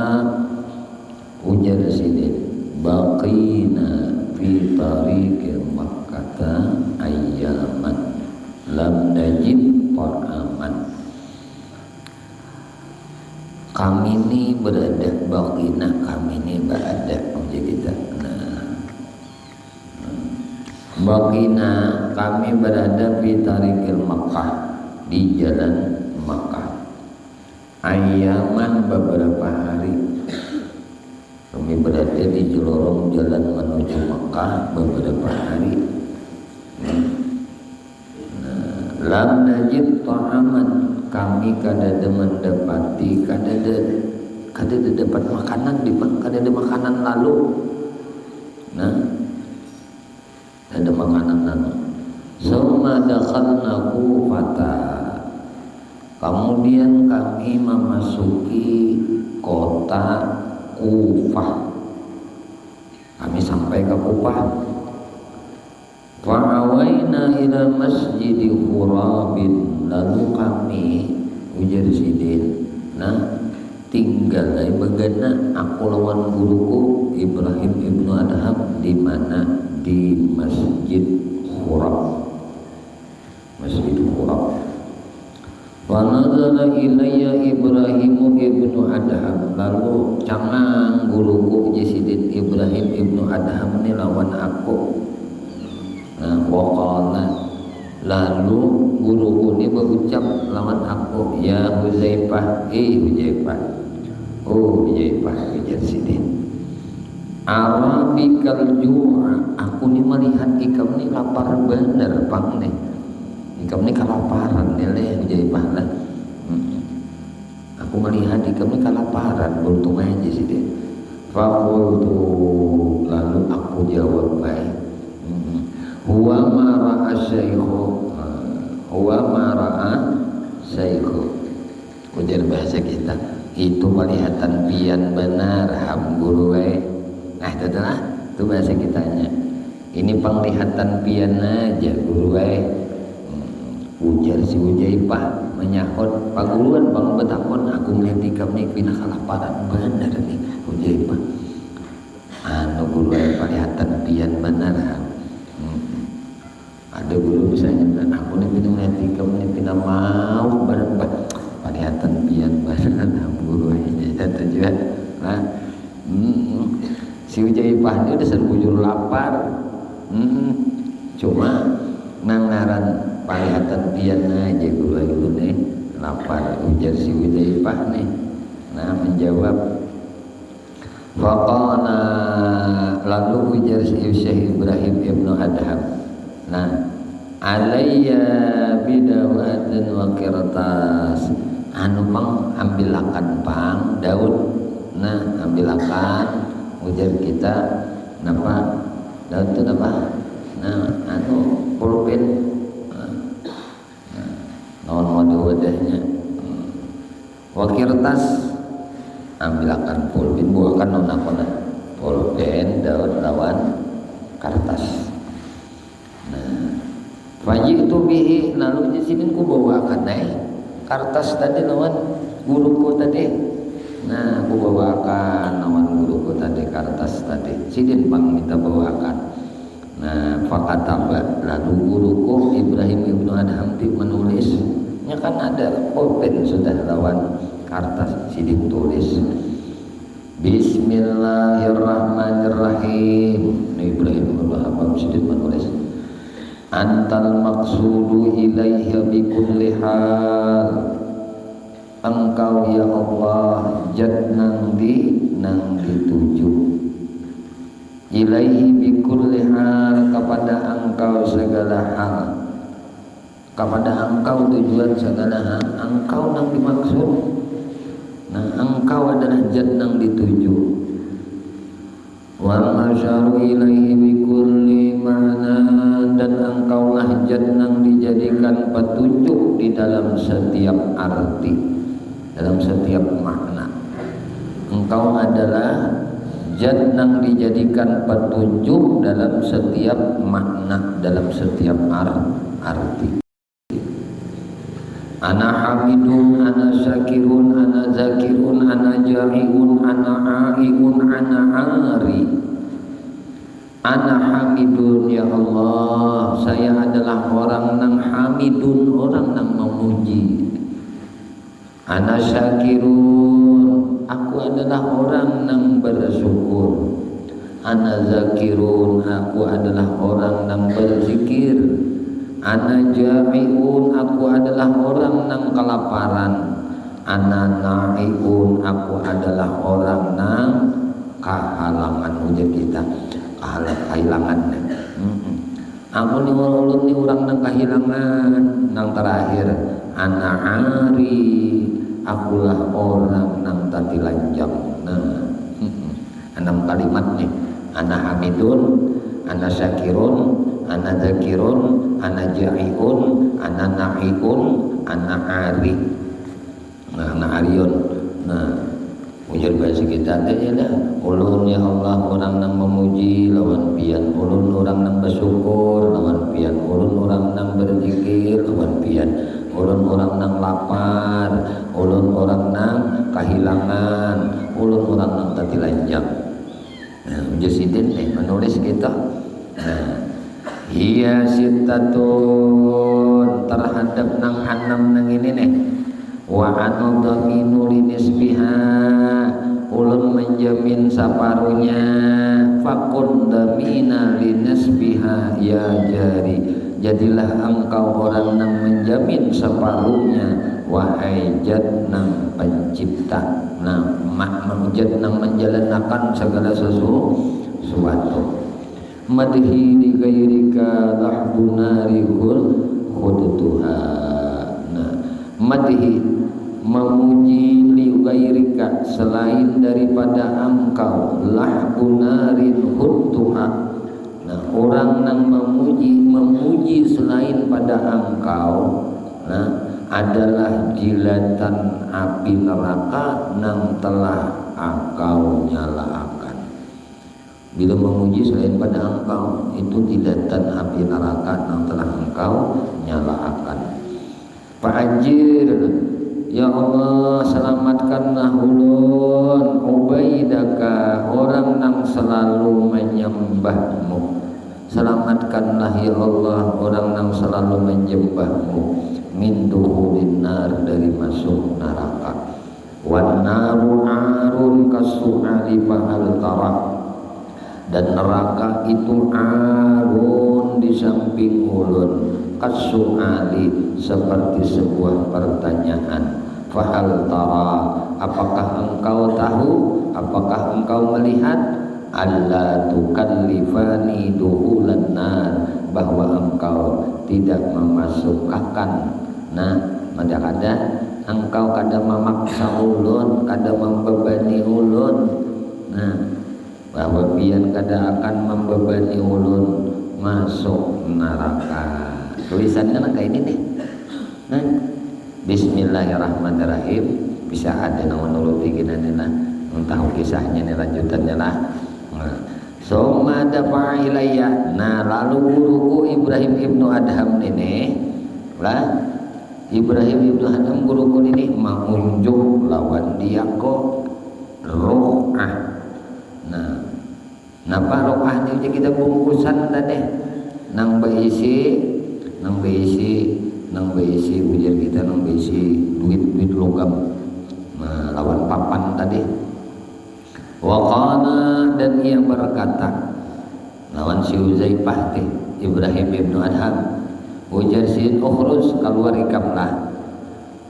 ujar sidin, baqina fi tariqil makkata ayyaman lam najid ta'aman. Kami ini berada, baqina, kami ini berada, ujar kita. Baqina, kami berada di tariqil Makkah, di jalan Makkah, ayaman, beberapa hari. Kami berada di lorong jalan menuju Makkah beberapa hari. Lam najid ta'aman, kami kadada mendapati, kadada dapat makanan di kadada makanan lalu. Nah, ada makanan lalu. Summa dakhalna Kufata, kemudian kami memasuki kota Kufah. Kami sampai ke Kufah. Fa'awaina ila masjidi Khurabin, lalu kami, ujar sidin, nah tinggal dari bagana aku lawan guruku Ibrahim ibnu Adham di mana, di Masjid Khurab, Masjid Khurab. Wa nazala ilayya Ibrahim ibnu Adham, lalu cangang guruku Sidin Ibrahim ibnu Adham ini lawan aku. Nah, waqala, lalu guruku ini berucap lawan aku, ya Huzaifah, Huzaifah, oh Huzaifah, ujar Sidin, arabikal ju'a, aku ini melihat ikam ini lapar bener pang nih, ikam ini kelaparan nih Huzaifah lah. Aku melihat ikam ini kelaparan, beruntung aja Sidin. Faqultu, lalu aku jawab baik, huwa ma ra'a syaikhu, huwa ma ra'a syaikhu. Ujar bahasa kita, itu penglihatan pian benar ham guru we. Nah itu lah, itu bahasa kitanya. Ini penglihatan pian aja guru we. Ujar si Huzaifah menyahut, pak guruan bang betakon, aku melihat ikam nih kena kelaparan benar nih Huzaifah. Anu guru we penglihatan pian benar ham. Ada guru misalnya, aku nih pindah melihat ikam nih pindah mau bareng penglihatan pian benar ham guru we. Jatuh juga. Nah, si Huzaifah ini udah sebujur lapar. Cuma nangaran penglihatan pian aja guru itu nih lapar. Ujar si Huzaifah nih, nah menjawab, faqala, lalu ujar si Syekh Ibrahim ibnu Adham, nah alayya bidawatin wa qirtas, anu pang ambilakan pang daun, nah ambilakan, ujar kita napa daun itu napa, nah anu pulpen, non mode wadahnya, wakirtas, ambilakan pulpen, buahkan non akona pulpen daun lawan kertas. Nah, faji itu bihi, lalu di sini ku bawakan kertas tadi lawan guruku tadi. Nah, aku bawakan lawan guruku tadi kertas tadi. Sidin bang minta bawakan. Nah, fakataba, lalu guruku Ibrahim ibnu Adham menulisnya, kan ada pulpen sudah lawan kertas. Sidin tulis Bismillahirrahmanirrahim. Ibrahim ibnu Adham Sidin menulis, antal maqsudu ilaiha bikulli hal, Engkau ya Allah jad nang dituju ilaihi bikulli hal, kepada engkau segala hal, kepada engkau tujuan segala hal, engkau nang dimaksud. Nah engkau adalah jad nang dituju. Wal masyaru ilaihi bikulli ma'na, dan engkaulah jad nang dijadikan petunjuk di dalam setiap arti, dalam setiap makna. Engkau adalah jad nang dijadikan petunjuk dalam setiap makna, dalam setiap arti. Ana hamidun, ana syakirun, ana zakirun, ana jariun, ana aiun, ana ari. Ana hamidun ya Allah, saya adalah orang nang hamidun, orang nang memuji. Ana syakirun, aku adalah orang nang bersyukur. Ana zakirun, aku adalah orang nang berzikir. Ana jami'un, aku adalah orang nang kelaparan. Ana na'iun, aku adalah orang nang kehalangan. Ujar kita kehilangan. Aku ni ulun ni orang nang kehilangan. Nang terakhir ana ari, akulah orang nang tadi lanjang. Nah, 6 kalimat nih. Ana hamidun, ana syakirun, ana zakirun, ana jaiun, ana na'iun, ana ari. Nah, ana ariun. Nah, ujar bahasa kita teh dah. Ulun ya Allah orang nang memuji, lawan pian ulun orang nang bersyukur, lawan pian ulun orang nang berzikir, lawan pian ulun orang nang lapar, ulun orang nang kehilangan, ulun orang nang tadi lanjang. Nah, Jasidin menulis kita. Nah, hiya sitatun, terhadap nang 6 nang ini nih. Wa anu dhaminu linisbiha, ulun menjamin saparunya. Fakun dhamina linisbiha ya jari, jadilah engkau orang yang menjamin separuhnya. Wahai jad nang pencipta, nah jad nang menjalankan segala sesuatu. Madhi li gairika lahbu narihul khudutuha. Nah madhi, memuji li gairika, selain daripada engkau, lahbu narin khudutuha. Nah orang nang memuji selain pada engkau, nah adalah jilatan api neraka nang telah engkau nyalakan. Bila memuji selain pada engkau, itu jilatan api neraka nang telah engkau nyalakan. Fa'ajir ya Allah, selamatkanlah ulun ubaidaka, orang nang selalu menyembahmu. Selamatkanlah ya Allah orang nang selalu menyembahmu. Min duhulin nar, dari masuk neraka. Wan naru arun kasu'ali fahal tara, dan neraka itu arun di samping ulun, kasu'ali, seperti sebuah pertanyaan. Fahal tara, apakah engkau tahu, apakah engkau melihat? Alla tukallifani duhulan nar, bahwa engkau tidak memasukkan. Nah, kadang-kadang engkau kadang memaksa ulun, kadang membebani ulun. Nah, bahwa pian kadang akan membebani ulun masuk neraka. Tulisannya kayak ini nih. Nah, Bismillahirrahmanirrahim. Bisa ada yang menuruti gini lah. Entah kisahnya nih, lanjutannya lah. Soma dafa ilayya. Nah lalu guruku Ibrahim ibnu Adham ini lah, Ibrahim ibnu Adham guruku ini mengunjuk lawan dia kok ro'ah. Nah napa ro'ah ini kita bungkusan tadi nang berisi ujar kita nang berisi duit logam. Nah lawan papan tadi. Waqala, dan ia berkata lawan si Uzaifah teh Ibrahim ibnu Adham, ujar sin ukhruj, keluar ikamlah.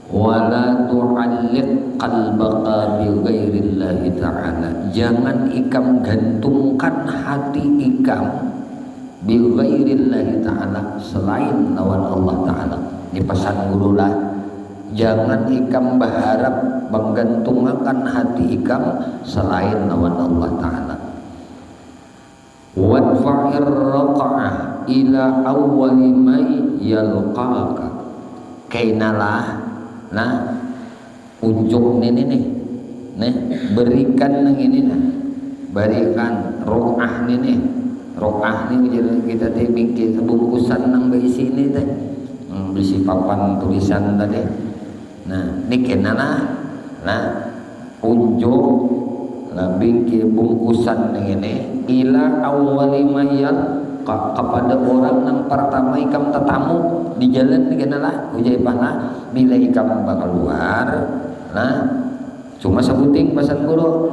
wala tu'alliq qalbaka bi ghairillahi ta'ala, jangan ikam gantungkan hati ikam bi ghairillahi ta'ala, selain lawan Allah ta'ala. Ini pesan guru lah, jangan ikam berharap menggantungkan hati ikam selain lawan Allah ta'ala. Wadfa'ir raqa'ah ila awwali may yalqaka, kainalah nah ujung nih berikan yang ini nah, berikan ro'ah nih ro'ah nih kita teh bikin bungkusan nang berisi ini teh berisi papan tulisan tadi. Nah ini kenana nah ujung lah bikin bungkusan yang ini ila awwali mayal kepada orang yang pertama ikam tetamu di jalan kenala ujaibana bila ikam bakal keluar. Nah cuma sebuting pesan guru,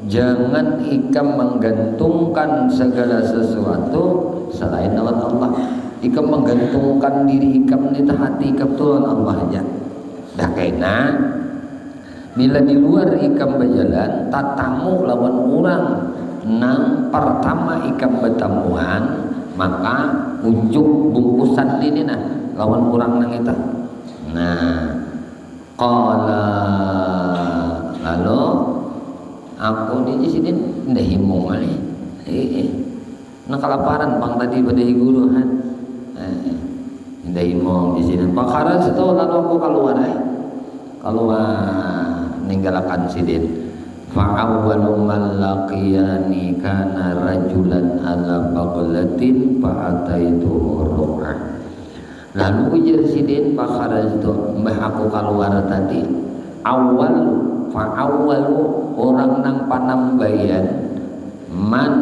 jangan ikam menggantungkan segala sesuatu selain Allah. Ikam menggantungkan diri ikam di hati ikam tuan Allah aja dah kena. Bila di luar ikam berjalan tatamu lawan orang nang pertama ikam bertemuan, maka ujung bungkusan ini nah lawan orang nang itu. Nah qala lalu aku di sini ndah himung kali nak kelaparan bang tadi pada guru kan ndah himung di sini pakara itu lalu aku keluar ninggalakan sidin. Fa'awwalu man laqiyani kana rajulan ala baghlatin fa'ataituhu ru'ah. Lalu ujar sidin pakara itu mbah aku keluar tadi awal fa'awwalu orang nang panambayan man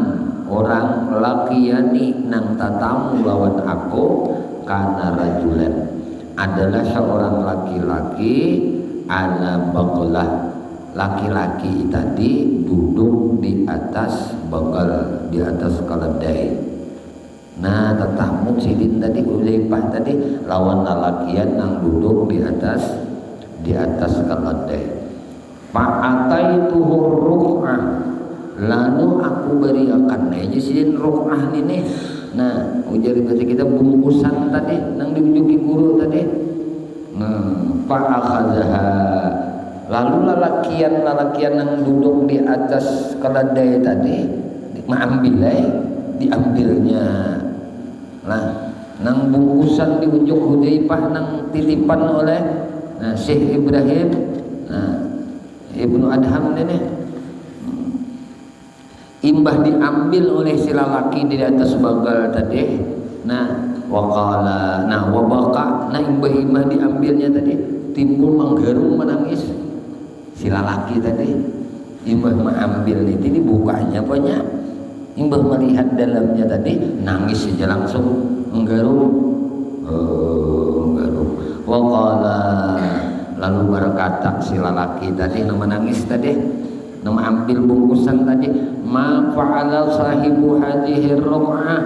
orang laqiyani nang tatamu lawan aku kana rajulan adalah seorang laki-laki ala baghlah, laki-laki tadi duduk di atas bagal, di atas keledai. Nah tetamu silin tadi Uzaifah tadi lawan lalakian yang duduk di atas keledai. Fa'ataituhu ru'ah, lalu aku beriakan aja silin ru'ah ini. Nah ujar bahasa kita bungkusan tadi nang diunjuki guru tadi. Fa'akhadha, lalu lalakian yang duduk di atas keledai tadi diambilnya. Nah nang bungkusan di ujung Hudzaifah nang titipan oleh Syekh Ibrahim Ibnu Adham ini imbah diambil oleh si lalaki di atas bagal tadi. Nah waqala wabaka imbah diambilnya tadi timbul menggerung menangis si lalaki tadi. Imbah mengambil ini bukanya banyak, imbah melihat dalamnya tadi nangis saja langsung menggerung waqala, lalu berkata si lalaki tadi nama nangis tadi nama ambil bungkusan tadi, ma fa'ala sahibu hadhihi ru'ah,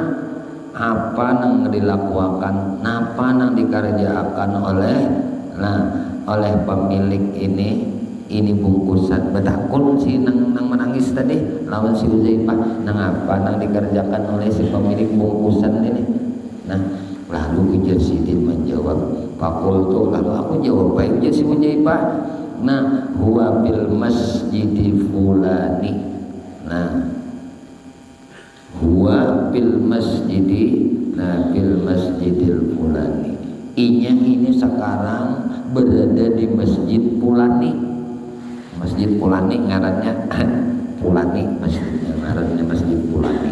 apa nang dilakukan, apa nang dikerjakan oleh pemilik ini bungkusan. Betakun si nang menangis tadi lawan si Uzaifah, nang apa nang dikerjakan oleh si pemilik bungkusan ini. Nah lalu ujar Sidin menjawab, fakultu, lalu aku jawab baik ujar si Uzaifah, nah huwa bil masjidi fulani, nah huwa bil masjidil fulani, inya ini sekarang berada di masjid fulani. Masjid fulani ngarannya fulani, masjidnya ngarannya masjid fulani.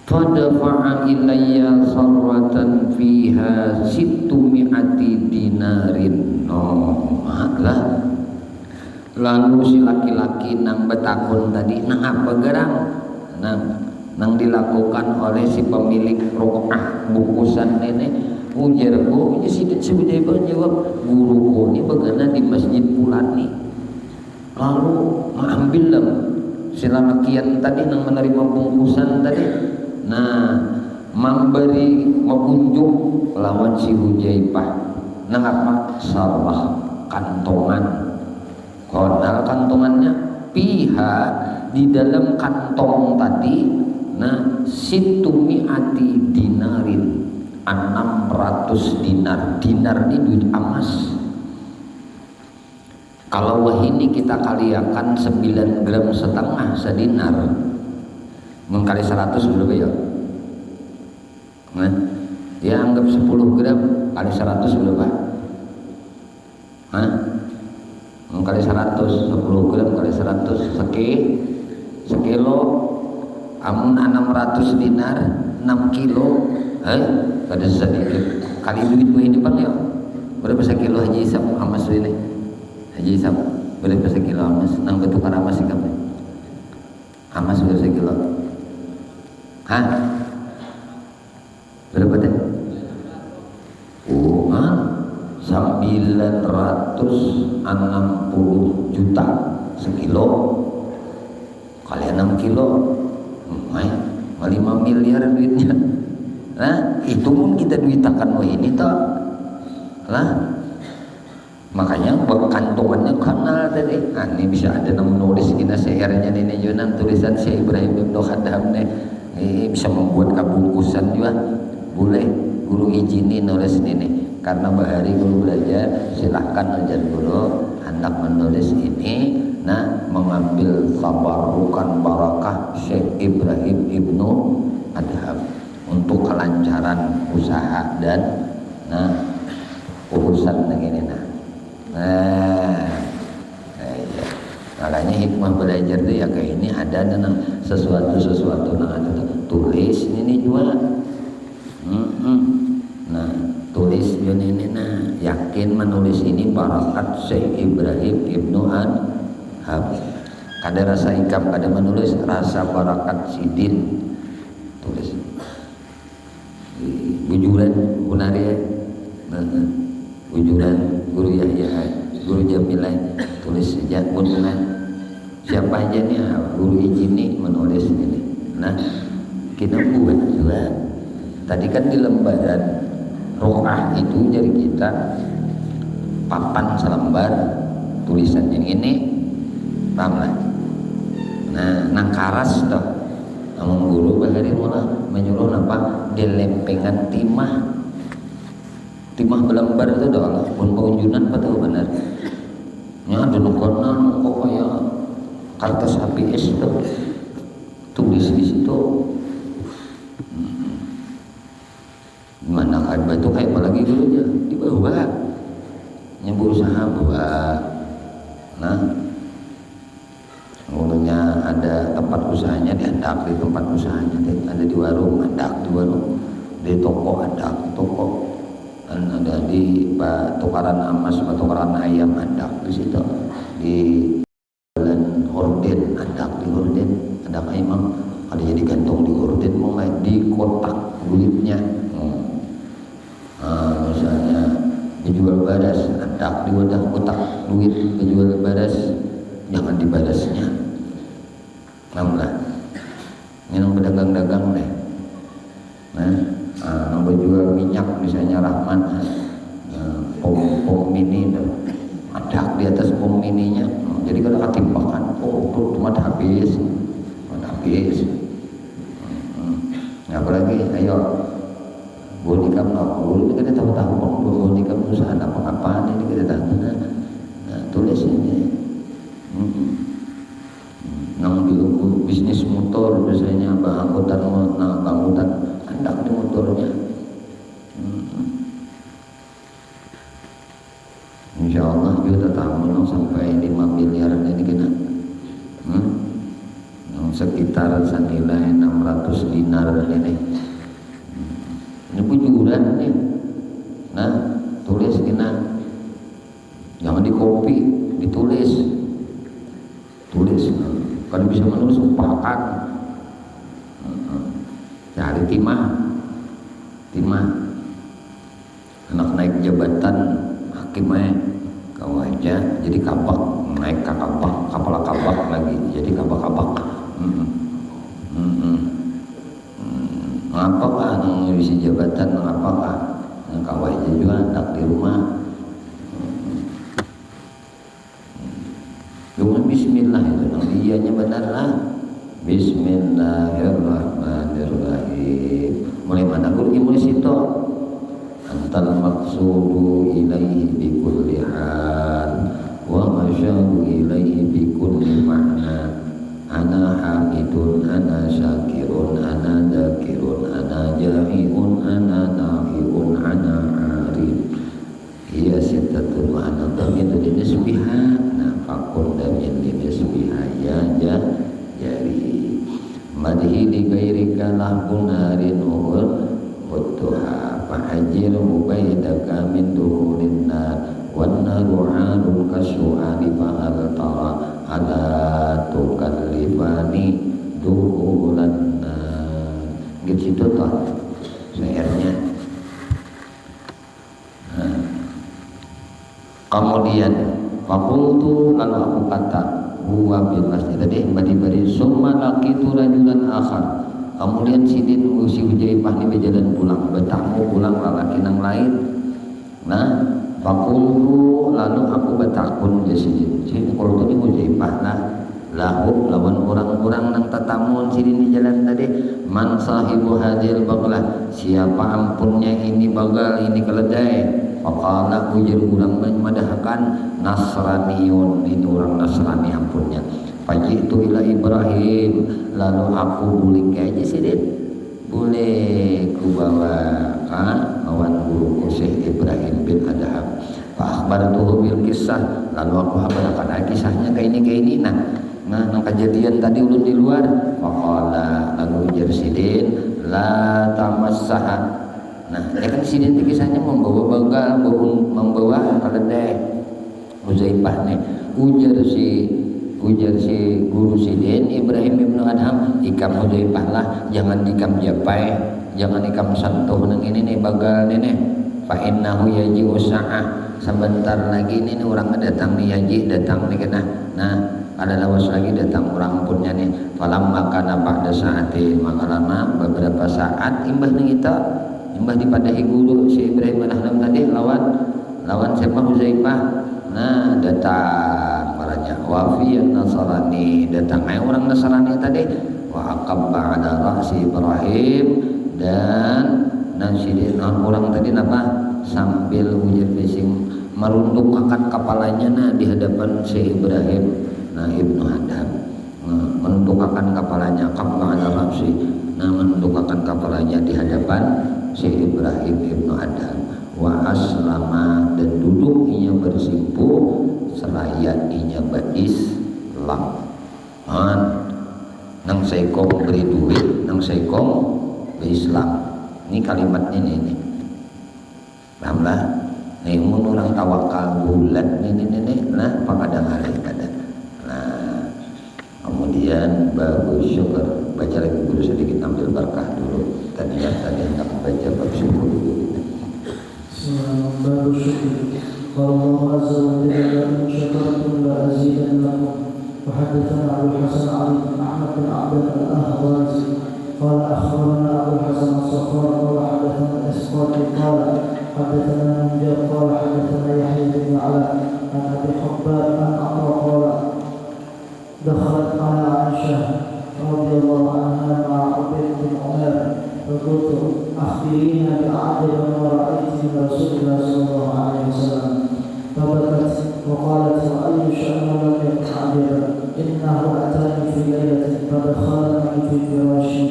Fadafa'a ilayya sarwatan fiha 600 dinarin. Lah lalu si laki-laki nang betakun tadi nang apa gerang nang dilakukan oleh si pemilik ru'ah bungkusan ini. Ujarku ini si Uzaifah jawab, guruku ini bagaimana di masjid fulani. Lalu mengambil si lalakian tadi nang menerima bungkusan tadi, nah memberi mengunjuk lawan si Uzaifah. Nah apa? Sarwah, kantongan. Konal kantongannya piha, di dalam kantong tadi. Nah situmiati dinarin, 600 dinar. Dinar ini duit emas. Kalau wahini kita kaliakan 9 gram setengah sedinar, mengkali 100 berapa ya? Nah, dia anggap 10 gram kali 100 berapa? Hah? Mengkali 100, 10 gram kali 100 sekilo. Amun 600 dinar 6 kilo. Kada sedikit. Kali duit wahini bang ya. Berapa sekilo haji isap amas ini? Haji isap berapa sekilo amas? Nang bertukar amas sih kamu? Amas berapa sekilo? Hah? Berapa teh? 960 juta sekilo kali 6 kilo 5 miliar duitnya. Nah itu pun kita duitakan wah ini toh lah, makanya buat kantongannya kanal tadi. Nah, ini bisa ada nama nulis kita sehernya ini Yunan tulisan Syekh Ibrahim Ibnu Khadam nih. Ini bisa membuat kabungkusan juga boleh. Guru izini nulis ini karena bahari guru belajar, silahkan ajar guru hendak menulis ini. Nah mengambil tabarukan barakah Syekh Ibrahim Ibnu Adham untuk kelancaran usaha dan urusan begini iya. Makanya hikmah belajar itu ya kayak ini ada sesuatu ada tulis ini juga. Nah tulis ini yakin menulis ini barakat Syekh Ibrahim Ibnu Adham. Kada rasa ikam, kada menulis rasa barakat sidin. Tulis bujuran Gunaria, bujuran Guru Yahya, Guru Jamilai, tulis saja bujuran. Siapa aja nih guru izini menulis ini. Nah kita buat juga. Tadi kan di lembaran rohah itu jadi kita papan selembar tulisan yang ini, paham lah. Nah nangkaras toh. Namun guru bahari mula menyuruh apa dilempengan timah belembar itu dah pun pengunjunan apa tahu benar nya ada nukonan kok kayak kertas HPS itu tulis di situ. Mana kan batu kayak apa lagi gurunya di bawah nya berusaha buat mulanya ada tempat usahanya diandak di tempat usahanya ada di warung andak di warung, di toko andak di toko, dan ada di tukaran emas tukaran ayam andak di situ, di jalan horden andak di horden andak ayam ada jadi gantung di horden mulai di kotak duitnya. Misalnya dijual baras andak di wadah kotak duit dijual baras jangan dibalasnya. Namlah minum pedagang-dagang deh. Nah, jual minyak misalnya Rahman, pom mini ada di atas pom mininya. Jadi kalau ketimpangan, cuma habis. Nah, apalagi ayo bonikam ini kita tahu bonikam usaha apa ini kita tahu. Nah, tulis ini. Nang di bisnis motor biasanya angkutan hendak di motornya. Insya Allah kita tahu sampai 5 miliar ini kena sekitar senilai 600 dinar ini. Ini bujuran nih. Nah tulis kena jangan di copy, ditulis. Kalau bisa menulis upakan, cari timah, anak naik jabatan hakimnya kau aja jadi kabak, naik ke kabak, kabak lagi jadi kabak. Ngapa kan ngisi jabatan, ngapa kan kau aja juga anak di rumah bismillah itu iyanya benar lah. Bismillahirrahmanirrahim. Mulai mana guru mulai situ. Antal maqsudu ilaihi bi kulli hal wa masyadu ilaihi bi kulli ma'na. Ana hamidun, ana syakirun, ana dzakirun, ana jami'un, ana nafi'un, ana arif. Iya sittatul ma'na damiru dinisbiha. Nah fakun damir dinisbiha ya jari madhi li gairika lahbun narin uttuha fahajir mubaidaka min duhurin nar wan naru harun kasu'ali fahal tara ala tukallifani duhuran nar gitu toh syairnya. Kemudian fakultu lalu aku kata huwa bil masjid tadi bari summa laqitu rajulan akhar. Kemudian sidin si Hujaifah ni berjalan pulang, bertamu pulang lalaki nang lain. Nah, fakultu lalu aku bertakun je sidin. Sidin qultu ni Hujaifah lah lahu lawan orang-orang nang tetamu sidin di jalan tadi, man sahibu hadil baglah, siapa ampunnya ini bagal ini keledai. Faqala ujar ulang memadahkan Nasraniun, ini orang Nasrani ampunnya. Fajitu ila Ibrahim, lalu aku bulik aja sidin, boleh ku bawa awan guruku Syekh Ibrahim bin Adham. Fa akhbartuhu bil kisah, lalu aku habarkan kisahnya kayak ini. Nah kejadian tadi ulun di luar. Faqala lalu ujar sidin la tamassaha. Nah, ya kan sidin kisahnya membawa bagal, membawa keledai. Huzaifah nih ujar si guru sidin Ibrahim bin Adham, ikam Huzaifah lah, jangan ikam japai, jangan ikam santuh nang ini nih bagal nih. Fa innahu yaji usa'ah, sebentar lagi ini orang datang nih yaji datang nih kena. Nah, ada lawas lagi datang orang punya nih. Falam makana ba'da saati, maka lama beberapa saat imbah nih kita imbah dipadahi guru si Ibrahim bin Adham tadi lawan siapa Huzaifah. Nah datang marahnya wafiyan Nasrani, datang orang Nasrani tadi. Wa aqabba ala ra'si Ibrahim, dan nasidin orang tadi apa sambil ujar bising merundukkan kepalanya di hadapan si Ibrahim Ibnu Adham. Menundukkan kepalanya qabba ala ra'si, menundukkan kepalanya di hadapan si Ibrahim Ibnu Adham. Wa aslama, dan duduk inya bersimpu seraya inya berislam. Nang saikong beri duit, nang saikong berislam. Ini kalimatnya ini. Pahamlah? Nih mun orang tawakal bulat ini nah pakadang hari kada. Nah, kemudian bagus syukur, baca lagi dulu sedikit ambil berkah dulu. Tadi hendak baca bab syukur dulu. Bagus syukur. Allah azza wa jalla in syakartum la azidannakum. وحدثنا أبو الحسن علي بن أحمد بن عبد الأهوازي قال أخبرنا أبو الحسن الصخار قال حدثنا الإسقاطي قال حدثنا منجر قال حدثنا يحيى بن علاء عن أبي حباب عن عمرو قال دخلت على عائشة رضي الله عنها مع عبيد بن عمر فقلت أخبرينا بأعجب ما رأيت من رسول الله صلى الله عليه وسلم فبكت وقالت وأي شأن لم يكن عجبا إنه أتاني في ليلة فدخلني في فراشي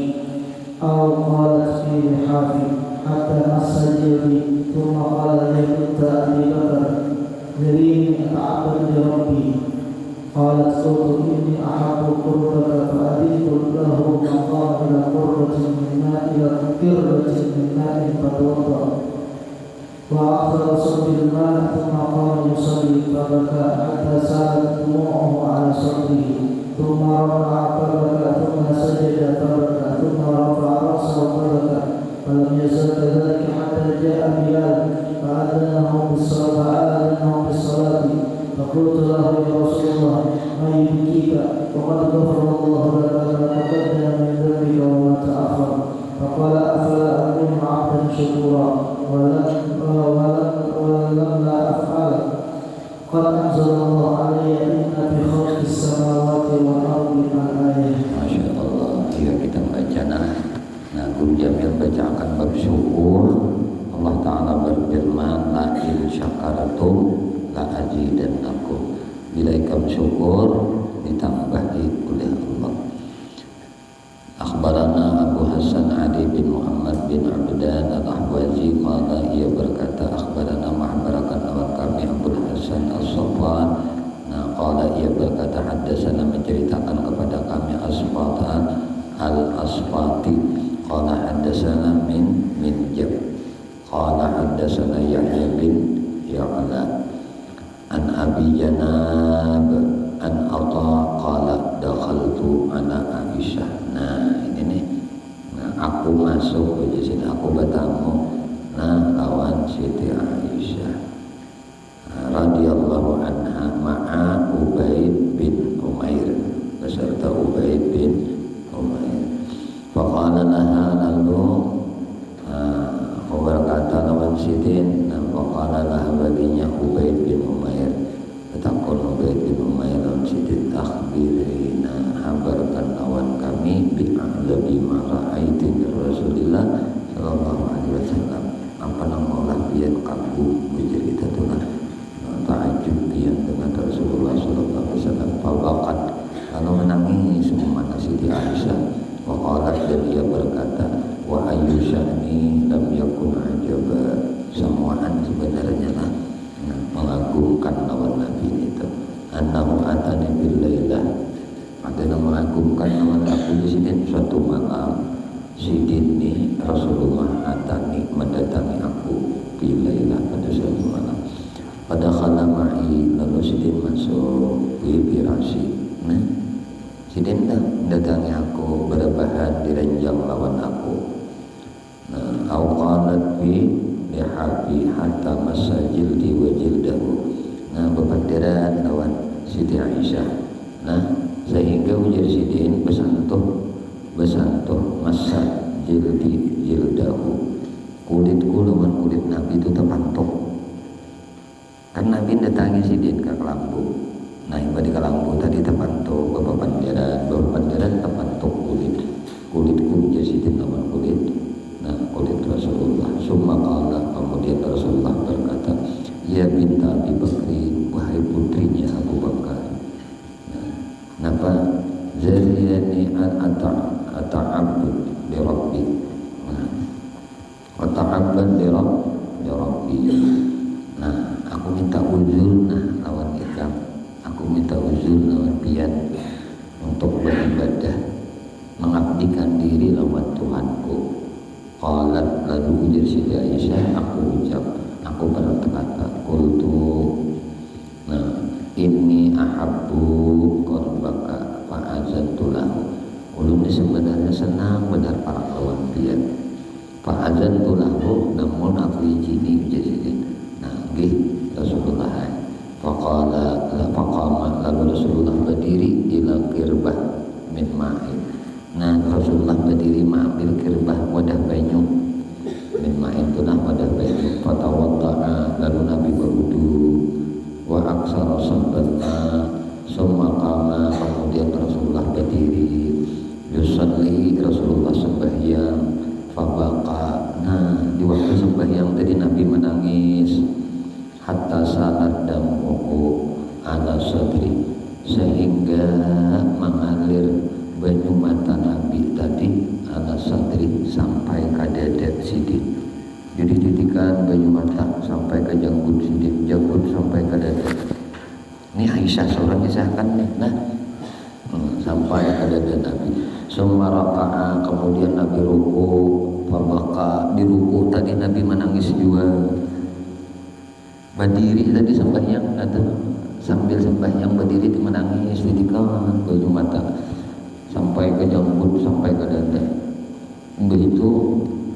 أو قالت في لحافي حتى مس جلدي ثم قال لي كنت أبي بكر ذريني أتعبد لربي قالت قلت إني أحب قربك فأذنت له فقام إلى قرة من ماء فتوضأ وأخذ صب الماء ثم قام يصلي فبكى حتى سالت دموعه على صدره ثم رفع فبكى ثم سجد فبكى ثم رفع رأسه فبكى فلم يزل كذلك حتى جاء بلال فأذنه بالصلاة فقلت له يا رسول الله ما يبكيك وقد غفر الله لك ما تقدم من ذنبك وما تأخر فقال أفلا أكون عبدا شكورا ولم لا أفعل قد أنزل الله علي إن في خلق السماوات syakartum la azidannakum. Bila ikam syukur ditambahi oleh Allah. Akhbarana Abu Hasan Ali bin Muhammad bin Abdan al-Ahwazi qala, ia berkata akhbarana ma'barakan lawan kami Abu Hasan as-Safwan. Nah qala, ia berkata haddatsana menceritakan kepada kami Asfatan al-Asfati qala haddatsana min Minjab qala haddatsana Yahya bin Ya'la an Abi Janab an Atha qala dakhaltu ala Aisyah. Nah ini nih, nah, aku masuk di sini, aku bertamu nah lawan Siti Aisyah radhiyallahu anha ma'a Ubaid bin Umair, beserta Ubaid bin Umair. Faqala laha, lalu aku berkata lawan Siti, nah faqala laha baginya Ubaid bin Umair, takun Ubaid bin Umair lawan Siti, akhbirina habarkan lawan kami bi'a'labi ma'ra'aiti min Rasulillah sallallahu alaihi wasallam, apa nama Allah biar kamu bercerita dengan ta'ajub biar dengan Rasulullah sallallahu alaihi wasallam. Fabakat, lalu menangis mana Siti Aisyah. Waqalat, dan ia berkata, wa ayyu sya'ni lam yakun ajaba, semuaan sebenarnya lah mengagumkan lawan Nabi itu. Annahu atani bil lailah, ada mengagumkan lawan aku di sini suatu malam. Sidin ni Rasulullah atani mendatangi aku bil lailah pada suatu malam. Pada khala ma'i, lalu Sidin masuk di pirasi. Nah Sidin mendatangi aku, berbahan direnjang lawan aku. Nah awqalat bi lihabi hatta masajil di wajildahu. Nah bepandiran lawan Siti Aisyah. Nah sehingga ujar Sidin besantuh masajil di jildahu, kulitku lawan kulit Nabi itu terpantuk. Kan Nabi datangi Sidin ke Kelambu. Nah yang di Kelambu tadi terpantuk bepandiran terpantuk kulitku ujar Sidin lawan kulit. Nah kulit Rasulullah. Summa qala, kemudian Rasulullah berkata, ya binta Abi Bakri, wahai putrinya Abu Bakar. Napa zariyani ata'abbud li Rabbi, ata'abbud li Rabbi. Nah aku minta uzur lawan ikam, aku minta uzur lawan pian untuk beribadah, mengabdikan diri lawan Tuhanku. Qalat, lalu ujar Siti Aisyah, aku berkata, qultu, nah inni ahabbu qurbaka fa'azantu lahu. Ulun sebenarnya senang benar para lawan pian. Fa'azantu lahu, namun aku izini ujar Siti. Nah nggih Rasulullah. Faqama, lalu Rasulullah berdiri ila qirbah min ma'in. Nah Rasulullah berdiri mengambil kirbah wadah banyu min ma'in, itulah wadah banyu. Fatawadda'a, lalu Nabi berwudu. Wa aksara sabbatna, summa qama, kemudian Rasulullah berdiri. Yusalli, Rasulullah sembahyang. Fabaka, nah di waktu sembahyang tadi Nabi menangis. Hatta salat damuhu ala sadri, sehingga mengalir banyu mata Nabi tadi ala sadri, sampai ke dada Sidin. Jadi titikan banyu mata sampai ke janggut Sidin, janggut sampai ke dada. Ini Aisyah seorang kisahkan nih. Nah sampai ke dada Nabi. Summa raka'a, kemudian Nabi ruku. Fabaka, di ruku tadi Nabi menangis juga. Berdiri tadi sembahyang, sambil sembahyang berdiri menangis, titikan banyu mata sampai ke janggut, sampai ke dada. Begitu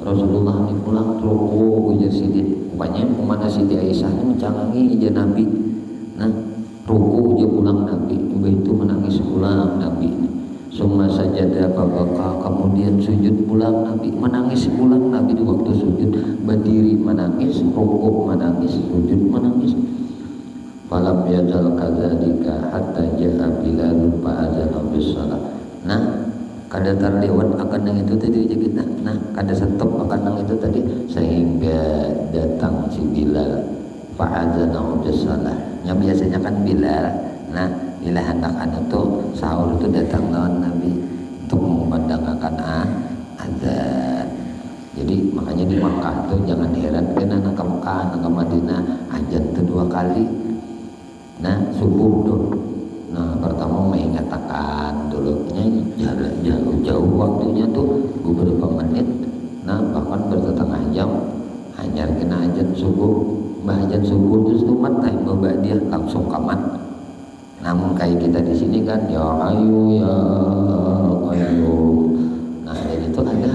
Rasulullah ini pulang ruku ujar Sidin. Rupanya kemana Siti Aisyah ini mencangangi ujar Nabi. Nah ruku ujar pulang Nabi. Begitu menangis pulang Nabi. Summa sajada babaka, kemudian sujud pulang Nabi, menangis pulang Nabi di waktu sujud. Berdiri menangis, ruku menangis, sujud menangis. Falam yazal kadzalika hatta ja'a Bilal fa'adzana bis-shalah. Nah kada terlewat akan yang itu tadi aja kita. Nah kada stop akan yang itu tadi, sehingga datang si Bilal fa'adzana salah. Yang biasanya kan Bilal. Nah, bila hendak itu sahur itu datang lawan Nabi untuk mengumandangkan azan. Jadi makanya di Makkah tuh jangan heran karena anak Mekah, anak Madinah azan itu 2 kali. Nah, subuh tuh. Nah, pertama mengatakan dulu jauh waktunya tuh beberapa menit. Nah, bahkan bersetengah jam hanya kena azan subuh. Azan subuh terus tumat bawa dia langsung kamat. Namun kayak kita di sini kan ya ayu ya ayu. Nah, jadi itu ada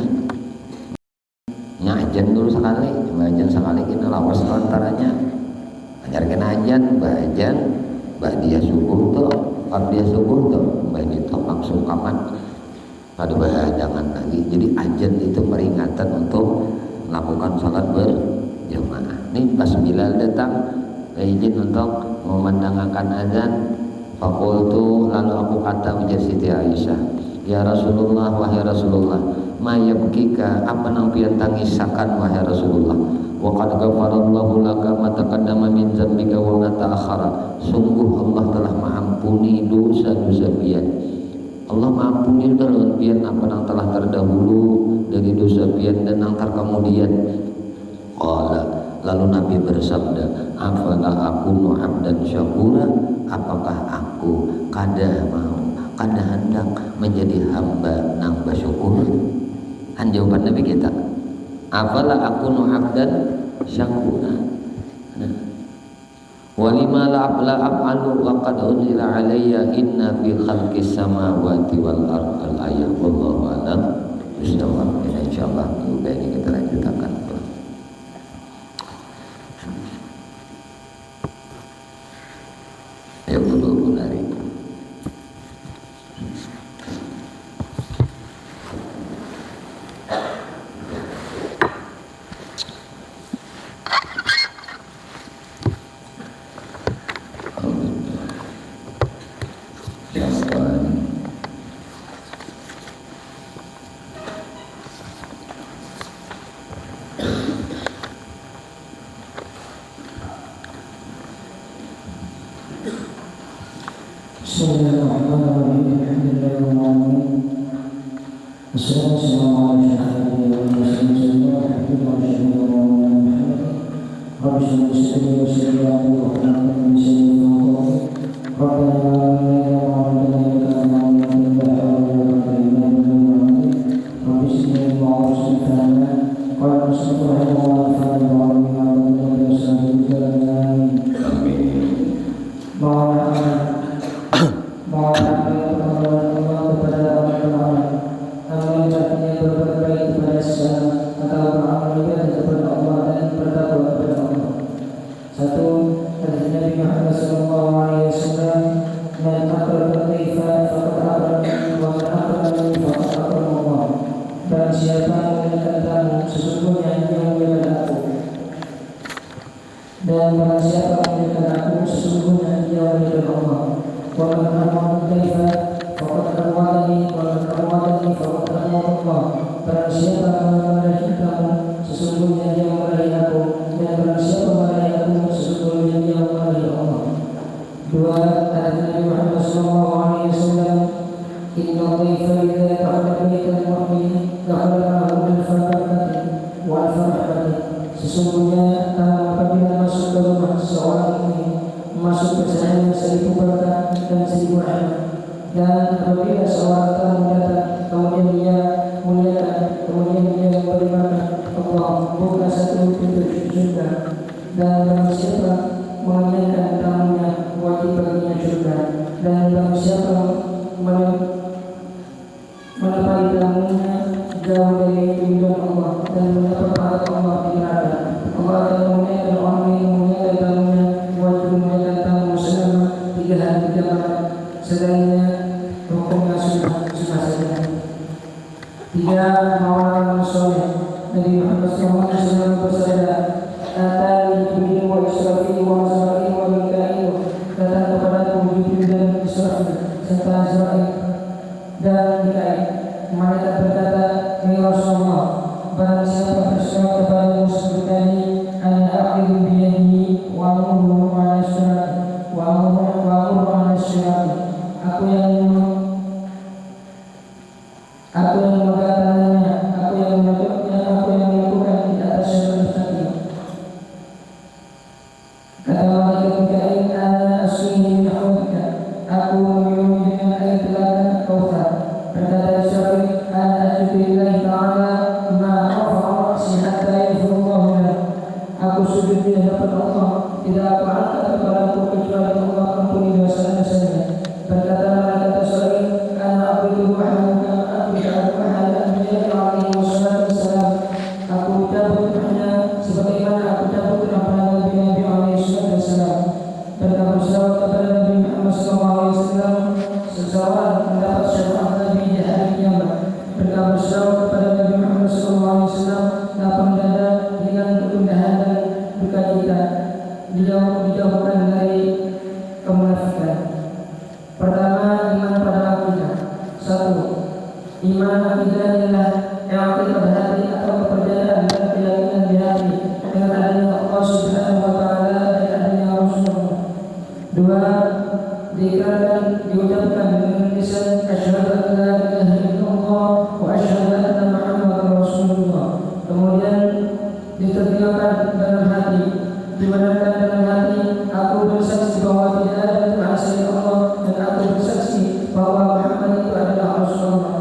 ajan dulu sekali, ajan sekali kita lawas antaranya. Ajar kena ajan, dia subuh tuh, dia subuh tuh, itu langsung kamat. Pada jangan lagi. Jadi ajan itu peringatan untuk melakukan salat berjamaah. Ini pas Bilal datang, izin untuk memandangkan azan. Fakultu, lalu aku kata ujar Siti Aisyah, ya Rasulullah, wahai Rasulullah, ma yabkika, apa nang pian tangisakan wahai Rasulullah, wa qad ghafarallahu laka ma taqaddama min dzambika wa ma ta'akhkhara. Sungguh Allah telah mengampuni dosa-dosa pian. Allah mengampuni dosa pian apa nang telah terdahulu dari dosa pian dan nang terkemudian. Qala, lalu Nabi bersabda, afala akunu abdan syakura, apakah aku kada hendak menjadi hamba nang bersyukur? Kan jawaban Nabi kita, afala akunu abdan syakura. Walima la af'alu wa qad unzila alayya inna fi khalqis samawati wal ardi ayat. Wallahu a'lam bishawab. Insyaallah ini kita lanjutkan. Ya dulu lari. Bismillahirrahmanirrahim. Alhamdulillahirabbil alamin. Wassalamu ala asyrafil anbiya'i wal mursalin Rabbi shrah li sadri wa yassir li amri wahlul 'uqdatam min lisani yafqahu qawli. Barang siapa memuliakan kamu, sesungguhnya dia memuliakan aku. Dan barang siapa memuliakan aku, sesungguhnya dia memuliakan Allah. Wa man amana kaifa faqad amwalani wa man amwalani faqad amwallah. Barang siapa memuliakan kamu, sesungguhnya dia memuliakan aku. Dan barang siapa memuliakan aku, sesungguhnya dia memuliakan Allah. Dua, hadis Nabi Muhammad SAW. Inna dhaifa idza ta'ala baital mu'min dakhala bil farakati wal farahati. Sesungguhnya tamu apabila masuk ke rumah seorang mukmin, masuk bersama seribu berkah dan seribu rahmat. Dan apabila seorang tamu datang, kemudian dia muliakan, kemudian dia memberi makan, Allah buka satu pintu surga. Dan barang siapa memuliakan tamunya, wajib baginya surga. Dan barang siapa menepati tamunya jauh dari ridho Allah dan mendapat pahala Allah di neraka. Allah akan memuliakan orang yang memuliakan tamunya, wajib memuliakan tamu selama 3 hari 3 malam. Sedangnya hukumnya sunnah saja. 3, mawalan soleh. Nabi Muhammad SAW bersabda, "Atani Jibril wa Israfil wa Azrail wa Mikail." Datang kepadaku Jibril dan Israfil serta Azrail dan Mikail. Mereka berkata, "Ya Rasulullah, barang siapa berseru kepadamu sebutani ana aqidu biyadihi wa sujud di hadapan Allah, tidak aku angkat kepadaku kecuali Allah ampuni dosa-dosanya. Berkata malaikat Israil, ana abdu Muhammad aku ta'ala anbiya alaihi wassalam. Aku cabut hanya sebagaimana aku cabut kepada Nabi alaihi wassalam. Berkata bersalawat kepada Nabi Muhammad sallallahu alaihi wasallam, seseorang mendapat syafaat Nabi di hari kiamat. Berkata bersalawat kepada Nabi Muhammad sallallahu alaihi wasallam, lapang dada dengan kegundahan dan duka cita, dijauhkan dari kemunafikan. Pertama, iman pada akidah. 1. Iman akidah adalah i'tiqad hati atau kepercayaan dan keyakinan di hati dengan adanya Allah Subhanahu wa taala dan adanya Rasulullah. 2. Diikrarkan, diucapkan dengan lisan, asyhadu an la ilaha illallah wa asyhadu anna Muhammadar Rasulullah. Kemudian diterdiakan dalam hati, dibenarkan dalam hati, aku bersaksi bahwa tidak ada Tuhan selain Allah dan aku bersaksi bahwa Muhammad itu adalah Rasulullah.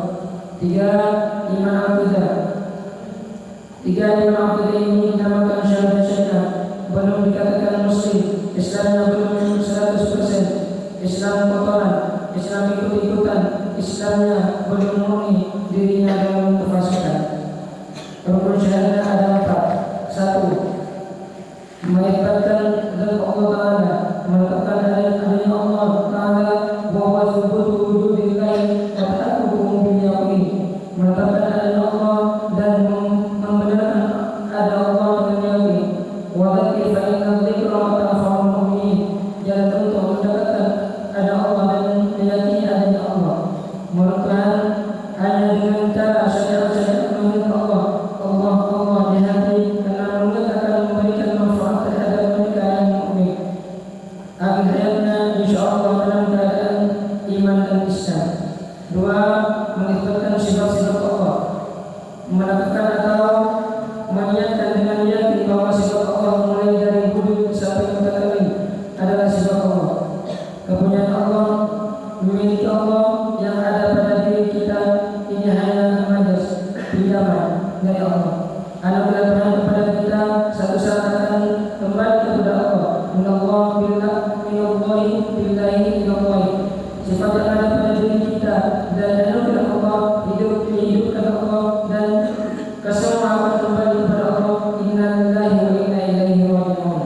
3. Iman akidah. 3 iman akidah ini dinamakan syahadat syariah. Belum dikatakan muslim, Islamnya belum 100%. Islam kotoran, Islam ikut-ikutan, Islamnya belum murni, dirinya dalam kefasikan. Rukun syahadat ada 4. 1. Mengibatkan zat Allah Ta'ala, menetapkan adanya Allah Ta'ala, bahwa sebut wujudillahi wa ta'akukum bil yaqin. Menetapkan adanya Allah dan membenarkan ada Allah dengan yakin. Wa dzakir fa inna dzikra tanfa'ul mu'minin. Jalan untuk mendapatkan ada Allah dan meyakini adanya Allah. Merupakan hanya dengan cara syariat-syariat mengingat Allah di hati, karena mengingat akan memberikan manfaat terhadap mereka yang mukmin. Akhir hayatnya insyaallah dalam keadaan iman dan Islam. 2. Mengisbatkan sifat-sifat Allah, menetapkan atau menyiapkan dengan yakin bahwa sifat Allah mulai dari wujud sampai mutakallim adalah sifat Allah. Kepunyaan Allah, memiliki Allah yang ada pada diri kita ini hanya majas, pinjaman dari Allah. Anugerah Tuhan kepada kita satu saat akan kembali kepada Allah. Minallah billahi minallahi. Sifat yang ada pada diri kita dan anugerah Allah, dihidupkan Allah dan kesemua akan kembali kepada Allah. Inna lillahi wa inna ilaihi raji'un.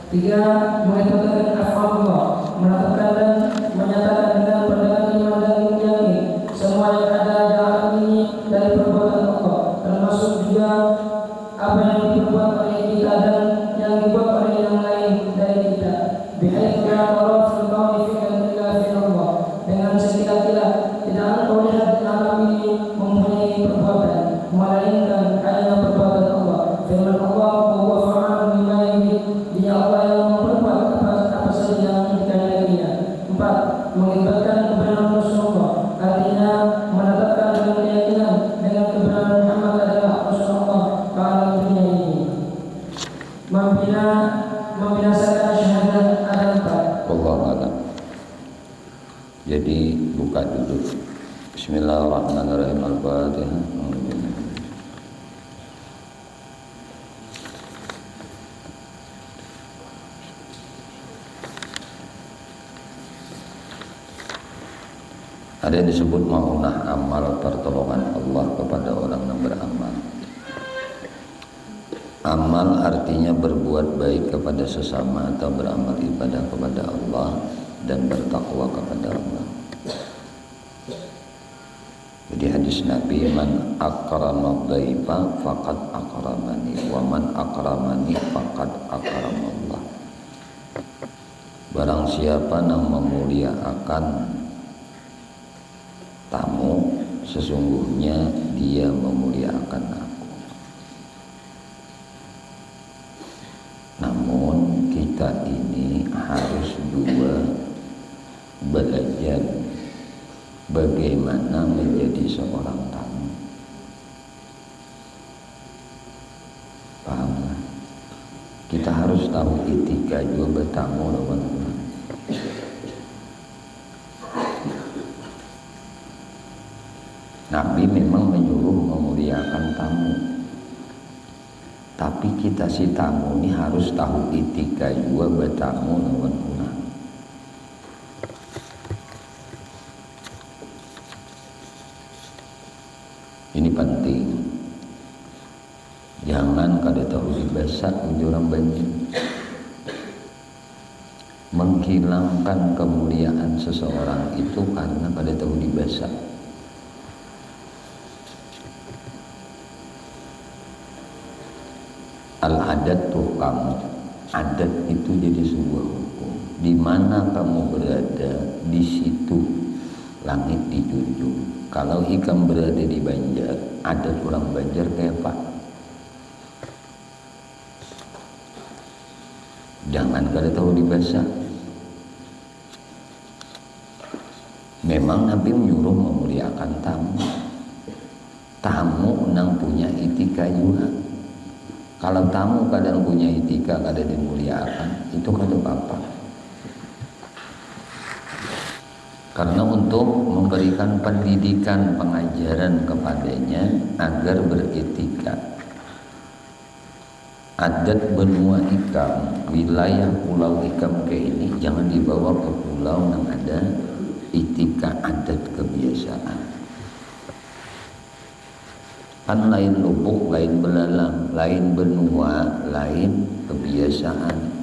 3. Mengatakan afallah, menetapkan dan menyatakan dengan pandangan iman dan yakin semua yang ada di alam ini dari perbuatan Allah, termasuk juga apa yang diperbuat oleh kita dan yang dibuat oleh yang lain dari kita. Bihaitsu la tara fil qawli fi'lan illa fi Allah. Dengan sekira-kira tidak engkau lihat alam ini mempunyai perbuatan melainkan hanya perbuatan Allah. Firman Allah, "Wa fa'alun lima yurid." Dia Allah yang memperbuat apa saja yang dikehendakinya. 4. Mengibatkan kebenaran Rasulullah, artinya menetapkan dengan keyakinan dengan kebenaran Muhammad adalah Rasulullah pada dunia ini. Membinasakan syahadat ada 4. Wallahu a'lam. Jadi buka dulu. Bismillahirrahmanirrahim. Al-Fatihah. Ada yang disebut maunah amal, pertolongan Allah kepada orang yang beramal. Amal artinya berbuat baik kepada sesama atau beramal ibadah kepada Allah dan bertakwa kepada Allah. Jadi hadis Nabi, man akrama dhaifa faqad akramani wa man akramani faqad akramallah. Barang siapa yang memuliakan tamu, sesungguhnya dia memuliakan aku. Namun kita ini harus juga belajar bagaimana menjadi seorang tamu. Paham? Kita harus tahu etika juga bertamu, teman-teman. Nabi memang menyuruh memuliakan tamu. Tapi kita si tamu ini harus tahu etika juga bertamu lawan orang. Ini penting. Jangan kada tahu dibasak orang banyak. Menghilangkan kemuliaan seseorang itu karena kada tahu dibasak. Al-adat tuh kamu, adat itu jadi sebuah hukum. Di mana kamu berada, di situ langit dijunjung. Kalau ikam berada di Banjar, adat orang Banjar kayak apa? Jangan kada tahu dibaca. Memang Nabi menyuruh memuliakan tamu. Tamu nang punya etika juga. Kalau tamu kadang punya etika, kadang dimuliakan, itu kada apa-apa. Karena untuk memberikan pendidikan, pengajaran kepadanya agar beretika. Adat benua ikam, wilayah pulau ikam kayak ini jangan dibawa ke pulau yang ada etika adat kebiasaan. Kan lain lubuk, lain belalang, lain benua, lain kebiasaan.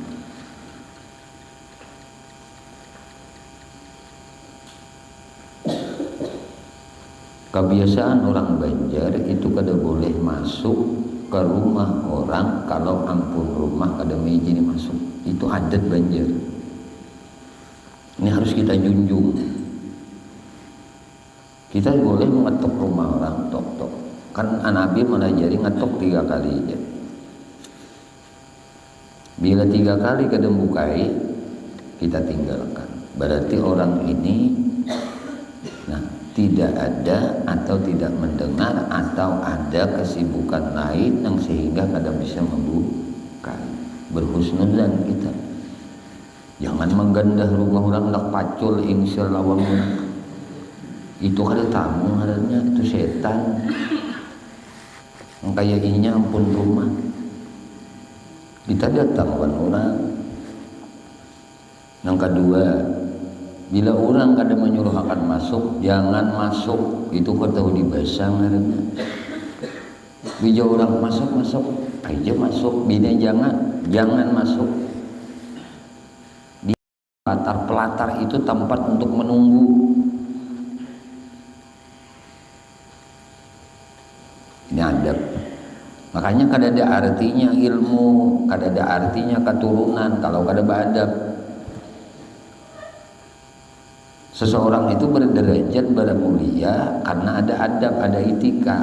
Kebiasaan orang Banjar itu kada boleh masuk ke rumah orang kalau ampun rumah kada izin masuk. Itu adat Banjar. Ini harus kita junjung. Kita boleh mengetuk rumah orang, tok-tok. Kan Nabi menajari ngetok 3 kali aja. Bila 3 kali kada bukai, kita tinggalkan. Berarti orang ini tidak ada atau tidak mendengar atau ada kesibukan lain yang sehingga kada bisa membuka. Berhusnuzan kita. Jangan menggandah rumah orang nak pacul insya lawang. Itu kada tamu adanya, itu setan. Kayak ininya ampun rumah. Kita datang orang. Yang kedua, bila orang kada menyuruh akan masuk, jangan masuk. Itu kau tahu dibahasa ngarannya. Bila orang masuk aja masuk. Bila jangan masuk. Di pelatar itu tempat untuk menunggu. Ini adab. Makanya kada ada artinya ilmu, kada ada artinya keturunan kalau kada beradab. Seseorang itu berderajat, bermulia karena ada adab, ada etika.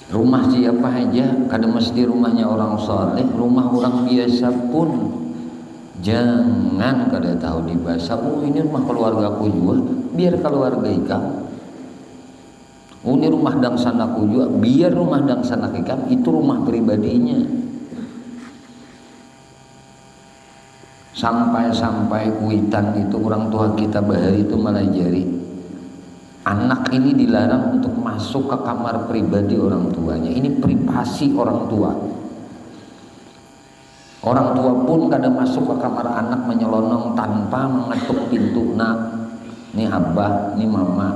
Rumah siapa aja, kada mesti rumahnya orang soleh, rumah orang biasa pun jangan kada tahu dibahasa. Oh ini rumah keluarga aku juga, biar keluarga ikam. Oh ini rumah dangsanaku juga, biar rumah dangsana ikam, itu rumah pribadinya. Sampai kuitan itu orang tua kita bahari itu melajari anak ini dilarang untuk masuk ke kamar pribadi orang tuanya. Ini privasi orang tua. Orang tua pun kada masuk ke kamar anak menyelonong tanpa mengetuk pintu. Nak, ini abah, ini mama,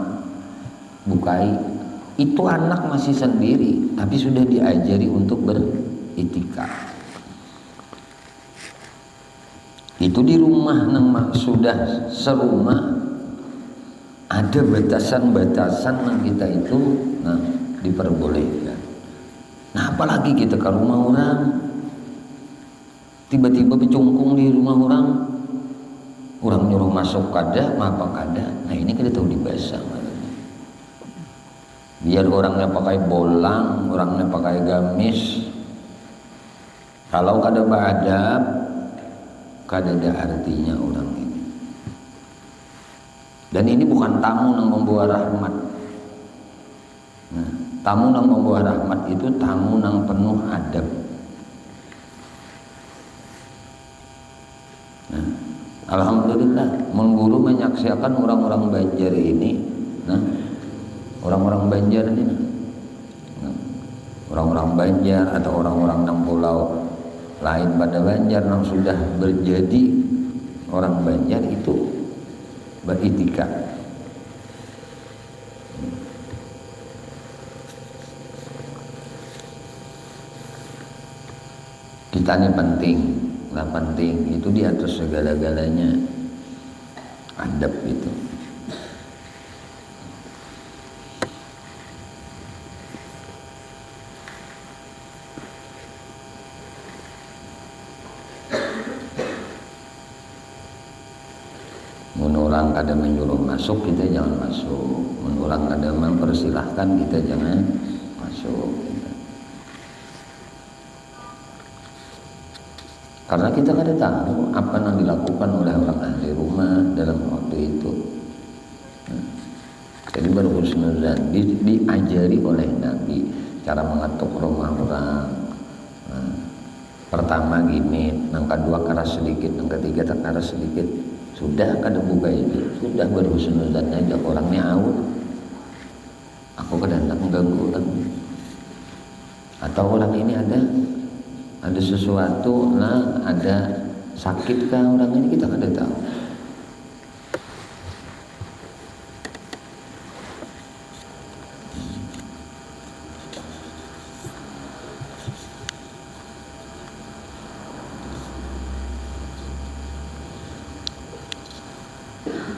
bukai. Itu anak masih sendiri, tapi sudah diajari untuk beretika. Itu di rumah nang sudah serumah ada batasan-batasan yang kita itu diperbolehkan. Nah apalagi kita ke rumah orang, tiba-tiba bercungkung di rumah orang nyuruh masuk kada, apa kada. Nah ini kita tahu dibahasa. Biar orangnya pakai bolang, orangnya pakai gamis. Kalau kada beradab, kada ada artinya orang ini. Dan ini bukan tamu yang membawa rahmat. Nah, tamu yang membawa rahmat itu tamu yang penuh adab. Nah, Alhamdulillah mengguru menyaksikan orang-orang Banjar ini, nah orang-orang Banjar ini, nah, orang-orang Banjar atau orang-orang nang pulau lain pada Banjar yang sudah berjadi orang Banjar itu beritikaf. Kita ini penting, lah penting itu di atas segala-galanya adab itu. Menurang kada menyuruh masuk kita jangan masuk, menurang kada mempersilahkan kita jangan masuk. Karena kita kada tahu apa yang dilakukan oleh orang ahli rumah dalam waktu itu. Jadi berhusnuzan diajari oleh Nabi cara mengetuk rumah orang. Pertama gini, yang kedua keras sedikit, yang ketiga tak keras sedikit. Sudah kada buka itu, sudah berhusnuzan aja orangnya out. Aku kada hendak mengganggu lagi. Atau orang ini ada sesuatu, nah ada sakit kah orang ini kita kada tahu.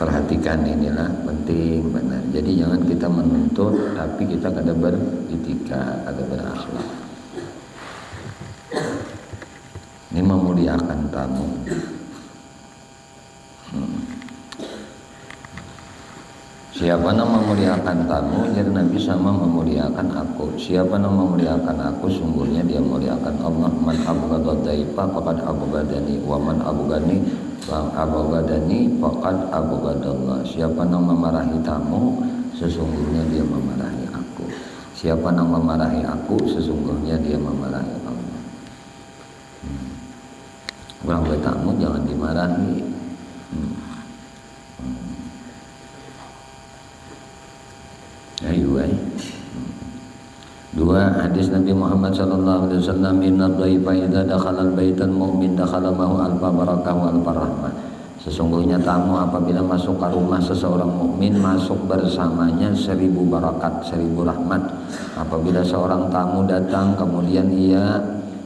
Perhatikan inilah penting benar. Jadi jangan kita menuntut tapi kita kada beretika, kada berakhlak. Ini memuliakan tamu. Siapa yang memuliakan tamu, jadi Nabi sama memuliakan aku. Siapa yang memuliakan aku, sungguhnya dia memuliakan Allah. Man abghadha dhaifa faqad abghadani, wa man abghadani faqad abghadallah. Siapa yang memarahi tamu, sesungguhnya dia memarahi aku. Siapa yang memarahi aku, sesungguhnya dia memarahi Allah. Orang bertamu jangan dimarahi. Ayo. Dua hadis Nabi Muhammad sallallahu alaihi wasallam, inna dhaifa idza dakhala al-baital mu'min dakhala ma'hu alfa barakah wa alfa rahmah. Sesungguhnya tamu apabila masuk ke rumah seseorang mukmin masuk bersamanya 1000 barakat, 1000 rahmat. Apabila seorang tamu datang kemudian ia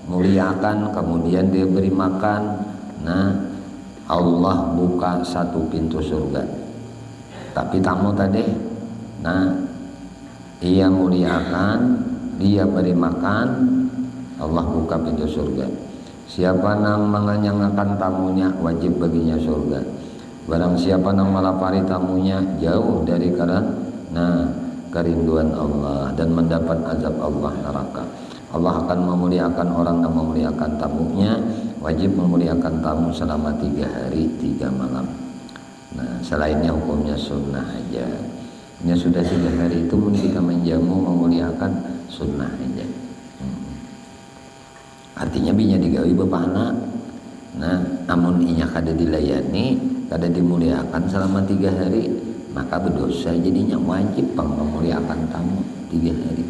muliakan, kemudian dia beri makan, nah Allah buka satu pintu surga. Tapi tamu tadi, nah ia muliakan, dia beri makan, Allah buka pintu surga. Siapa yang mengenyangkan tamunya wajib baginya surga. Barang siapa yang melapari tamunya jauh dari karena kerinduan Allah dan mendapat azab Allah neraka. Allah akan memuliakan orang yang memuliakan tamunya, wajib memuliakan tamu selama 3 hari 3 malam. Nah selainnya hukumnya sunnah aja. Ini sudah 3 hari itu pun kita menjamu memuliakan sunnah aja. Artinya binya digawi bapana. Nah amun inya kada dilayani, kada dimuliakan selama 3 hari, maka berdosa jadinya wajib memuliakan tamu 3 hari.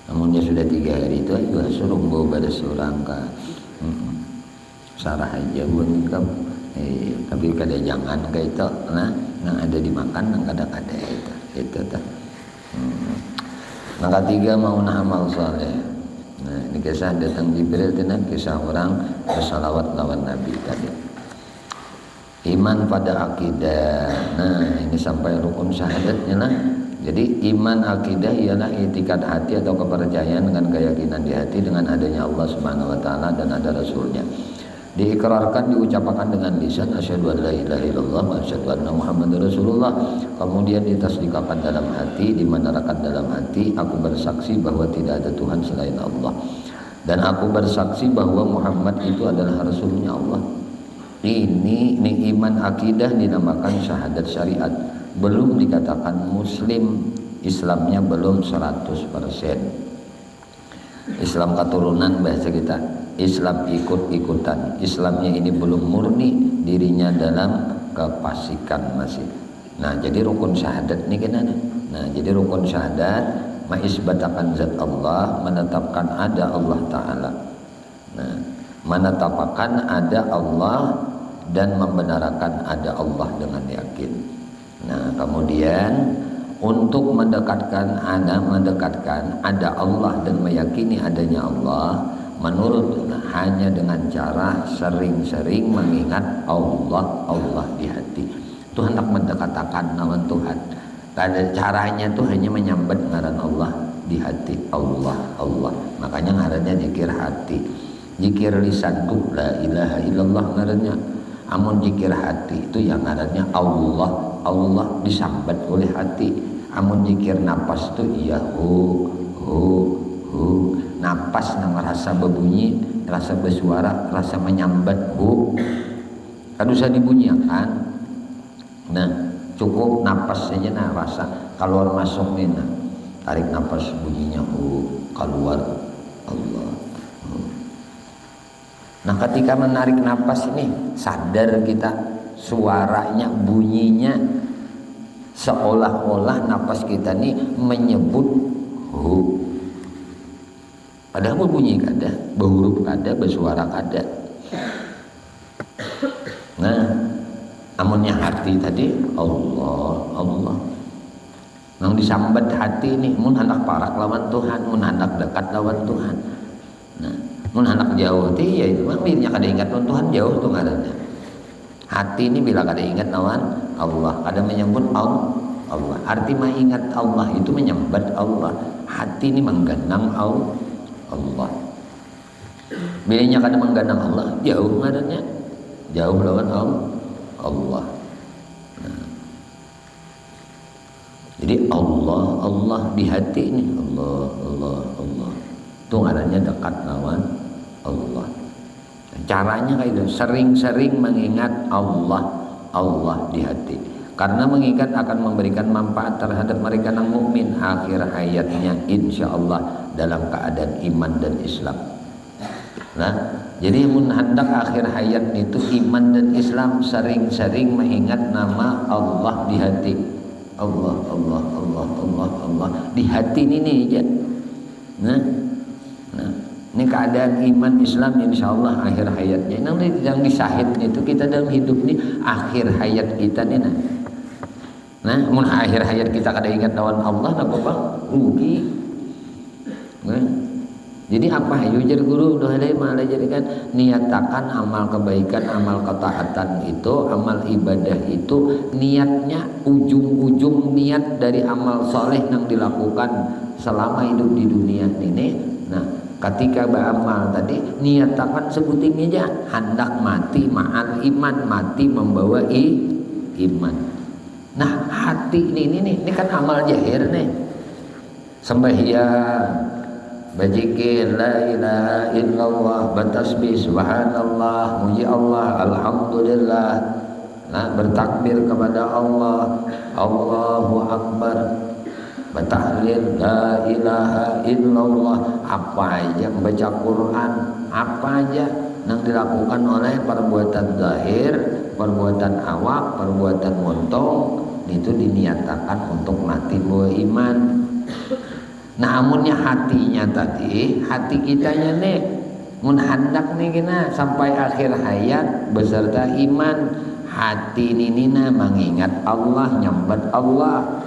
Namun dia sudah 3 hari itu ayo suruh bawa pada seorang ka sarah aja buang kamu. Tapi kada jangan kayak itu, nah yang ada dimakan yang kada itu tak. Yang ketiga mau amal saleh. Nah ini kisah datang Jibril dan kisah orang bersalawat lawan Nabi tadi. Iman pada akidah. Nah ini sampai rukun syahadatnya lah. Jadi iman akidah ialah itikad hati atau kepercayaan dengan keyakinan di hati dengan adanya Allah Subhanahu wa taala dan ada Rasulnya. Diikrarkan, diucapkan dengan lisan asyhadu an la ilaha illallah wa asyhadu anna muhammadar rasulullah. Kemudian ditasdikakan dalam hati, dimenerakan dalam hati, aku bersaksi bahwa tidak ada Tuhan selain Allah. Dan aku bersaksi bahwa Muhammad itu adalah Rasulnya Allah. Ini iman akidah dinamakan syahadat syariat. Belum dikatakan muslim, Islamnya belum 100%. Islam keturunan bahasa kita. Islam ikut-ikutan. Islamnya ini belum murni dirinya dalam kefasikan masih. Nah, jadi rukun syahadat ini gimana? Nah, jadi rukun syahadat mengisbatakan zat Allah, menetapkan ada Allah Ta'ala. Nah, menetapkan ada Allah dan membenarkan ada Allah dengan yakin. Nah, kemudian untuk mendekatkan ada Allah dan meyakini adanya Allah menurut hanya dengan cara sering-sering mengingat Allah di hati. Itu hendak mendekatkan nama Tuhan. Ada caranya tuh hanya menyambat ngaran Allah di hati. Allah. Makanya ngarannya zikir hati. Zikir lisan tuh la ilaha illallah ngarannya. Amun zikir hati itu yang ngarannya Allah disambat oleh hati. Amun zikir napas itu iya hu napas nang rasa berbunyi, rasa bersuara, rasa menyambat hu kan usah dibunyikan. Nah, cukup napas saja nah rasa keluar masuk nih nah. Tarik napas bunyinya hu, keluar Allah. Nah, ketika menarik napas ini sadar kita suaranya, bunyinya seolah-olah napas kita ini menyebut hu. Padahal bunyi kada, berhuruf kada, bersuara kada. Nah, amunnya hati tadi Allah. Nang disambat hati ini mun hendak parak lawan Tuhan, mun hendak dekat lawan Tuhan. Nah, mun hendak jauh teh ya itu mah bila kada ingat Tuhan jauh tuh ngarannya. Hati ini bila kada ingat lawan Allah, kada menyebut Allah. Arti mengingat Allah itu menyambat Allah. Hati ini menggenang Allah. Bilanya kada menggenang Allah, jauh ngarannya. Jauh lawan Allah. Nah. Jadi Allah di hati ini Allah. Itu ngarannya dekat lawan Allah. Caranya kayak itu, sering-sering mengingat Allah di hati. Karena mengingat akan memberikan manfaat terhadap mereka yang mukmin akhir hayatnya insya Allah dalam keadaan iman dan Islam. Nah, jadi mun hendak akhir hayat itu iman dan Islam sering-sering mengingat nama Allah di hati. Allah di hati ini aja. Nah, ini keadaan iman Islam insya Allah akhir hayatnya. Nanti yang disahid itu kita dalam hidup ini akhir hayat kita nih. Nah, mun akhir hayat kita kada ingat lawan Allah, nak apa? Rugi. Nah, jadi apa yujar guru doalai malah jadikan niatakan amal kebaikan, amal ketaatan itu, amal ibadah itu niatnya ujung-ujung niat dari amal soleh yang dilakukan selama hidup di dunia ini. Nah, ketika beramal tadi niatakan sebuting aja hendak mati ma'al iman, mati membawa iman. Nah, hati ini kan amal jahir nih. Sembahyang, berzikir la ilaha illallah, bertasbih subhanallah, muji Allah, alhamdulillah. Nah, bertakbir kepada Allah, Allahu akbar, bertahlil la ilaha illallah, apa aja membaca Quran, apa aja yang dilakukan oleh perbuatan zahir, perbuatan awak, perbuatan montong itu diniatakan untuk mati bawa iman. Nah, amunnya hatinya tadi, hati kitanya nih mun hendak nih kena sampai akhir hayat beserta iman, hati ini mengingat Allah, nyambat Allah.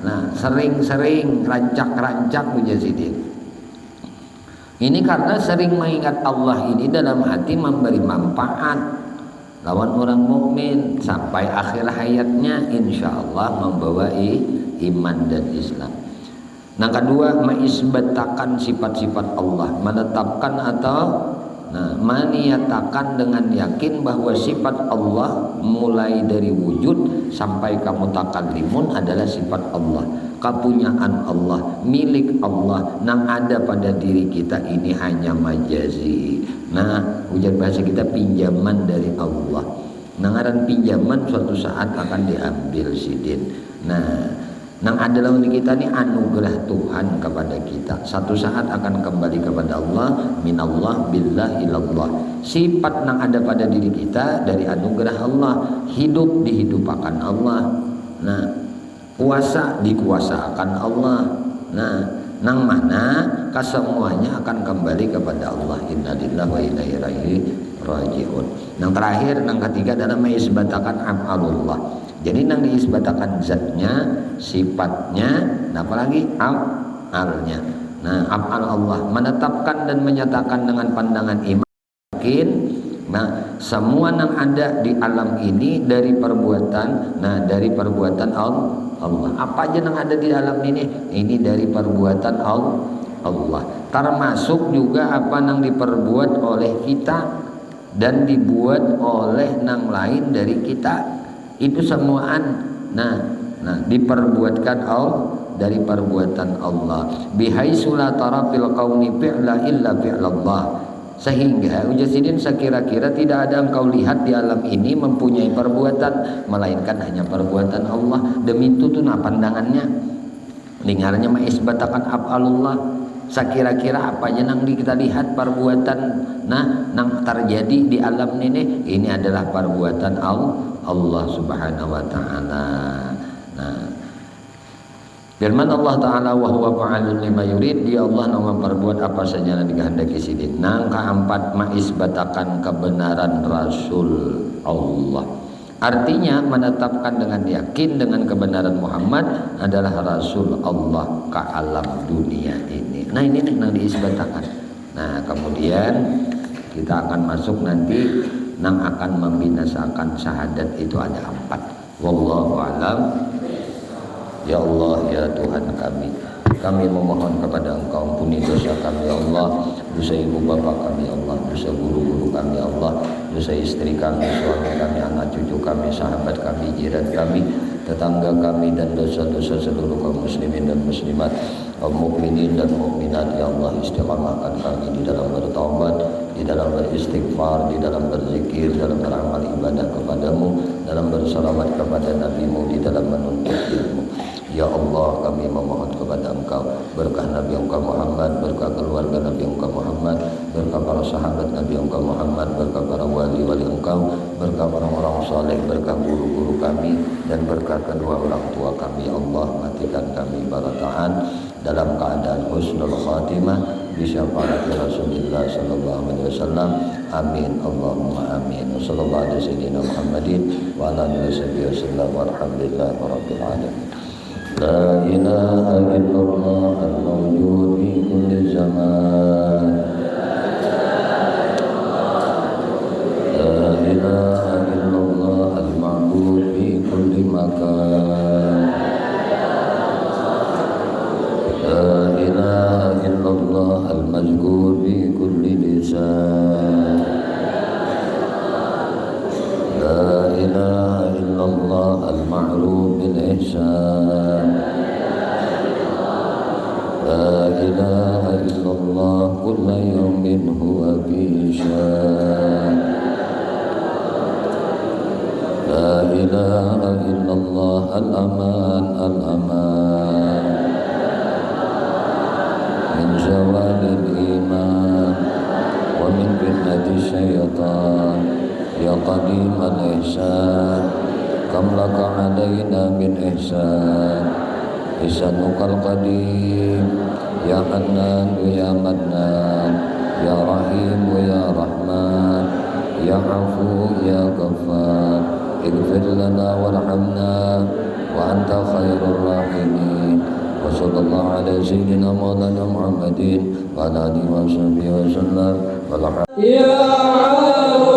Nah, sering-sering rancak-rancak mujazidin. Ini karena sering mengingat Allah ini dalam hati memberi manfaat lawan orang mukmin sampai akhir hayatnya insya Allah membawa iman dan Islam. Nah, kedua mengisbatakan sifat-sifat Allah, menetapkan atau maniatakan dengan yakin bahwa sifat Allah mulai dari wujud sampai kamu takallimun adalah sifat Allah, kepunyaan Allah, milik Allah yang ada pada diri kita ini hanya majazi. Nah, ujar bahasa kita pinjaman dari Allah. Nah, ngaran pinjaman suatu saat akan diambil sidin. Nah, Nang ada lawan kita ni anugerah Tuhan kepada kita. Satu saat akan kembali kepada Allah, minallah billah ilallah. Sifat nang ada pada diri kita dari anugerah Allah. Hidup dihidupakan Allah. Nah, kuasa dikuasakan Allah. Nah, nang mana kesemuanya akan kembali kepada Allah. Innalillahi wa inna ilaihi rajiun. Nang terakhir, nang ketiga adalah mengisbatakan af'alullah. Jadi nang diisbatakan zatnya, sifatnya, nah apalagi af'alnya. Nah, af'al Allah menetapkan dan menyatakan dengan pandangan iman yakin. Nah, semua nang ada di alam ini dari perbuatan, nah dari perbuatan Allah. Apa aja nang ada di alam ini dari perbuatan Allah. Termasuk juga apa nang diperbuat oleh kita dan dibuat oleh nang lain dari kita. Itu semuaan nah diperbuatkan dari perbuatan Allah. Bihaitsu la tara fil qauni fi'la illa fi'lallah. Sehingga Ujasidin sekira-kira tidak ada engkau lihat di alam ini mempunyai perbuatan melainkan hanya perbuatan Allah. Demi itu tuh pandangannya dengarnya mengisbatakan af'alullah. Sekira-kira apa aja nang kita lihat perbuatan nang terjadi di alam ini adalah perbuatan Allah subhanahu wa ta'ala. Nah, firman Allah ta'ala wa huwa fa'alun lima yurid, dia Allah yang memperbuat apa saja yang dikehendaki sidin. Nang keempat mengisbatakan kebenaran Rasul Allah. Artinya menetapkan dengan yakin dengan kebenaran Muhammad adalah Rasul Allah ke alam dunia ini. Nah, ini yang diisbatakan. Nah, kemudian kita akan masuk nanti nang akan membinasakan syahadat itu ada 4. Wallahu alam. Ya Allah, ya Tuhan kami memohon kepada Engkau ampuni dosa kami ya Allah, dosa ibu bapa kami ya Allah, dosa guru-guru kami ya Allah, dosa istri kami, suami kami, anak cucu kami, sahabat kami, jiran kami, tetangga kami, dan dosa-dosa seluruh kaum muslimin dan muslimat, kaum mukminin dan mukminat ya Allah. Istiqamahkan kami di dalam bertaubat, di dalam beristighfar, di dalam berzikir, dalam beramal ibadah kepadamu, dalam bersalawat kepada nabimu, di dalam menuntut ilmu. Ya Allah, kami memohon kepada Engkau berkah Nabi Engkau Muhammad, berkah keluarga Nabi Engkau Muhammad, berkah para sahabat Nabi Engkau Muhammad, berkah para wali-wali Engkau, berkah orang-orang saleh, berkah guru-guru kami, dan berkah kedua orang tua kami. Ya Allah, matikan kami barataan dalam keadaan husnul khatimah bi syafaati Rasulullah sallallahu alaihi wasallam. Amin Allahumma amin. Sallallahu alaihi sayyidina Muhammadin wa ala alihi wasallam walhamdulillahi rabbil alamin. La ilaha illallah al-mawjud fi kulli zaman. La ilaha illallah al-ma'bud fi kulli makan. La ilaha illallah al-mazkur fi kulli lisan. La ilaha illallah al-ma'ruf bil ihsan. La ilaha illallah kulla yawmin huwa fi shan. La ilaha illallah al-aman al-aman min zawalil iman wa min fitnati syaitan. Ya qadim al-ihsan kam laka alaina min ihsan ihsanukal qadim. Ya Hannan ya Mannan, Ya Rahim ya Rahman, Ya Afu ya Ghaffar, ighfir lana warhamna wa anta khairur rahimin. Wa sallallahu ala sayyidina Maulana Muhammadin wa ala alihi wa sahbihi wa sallam. Ya Allah.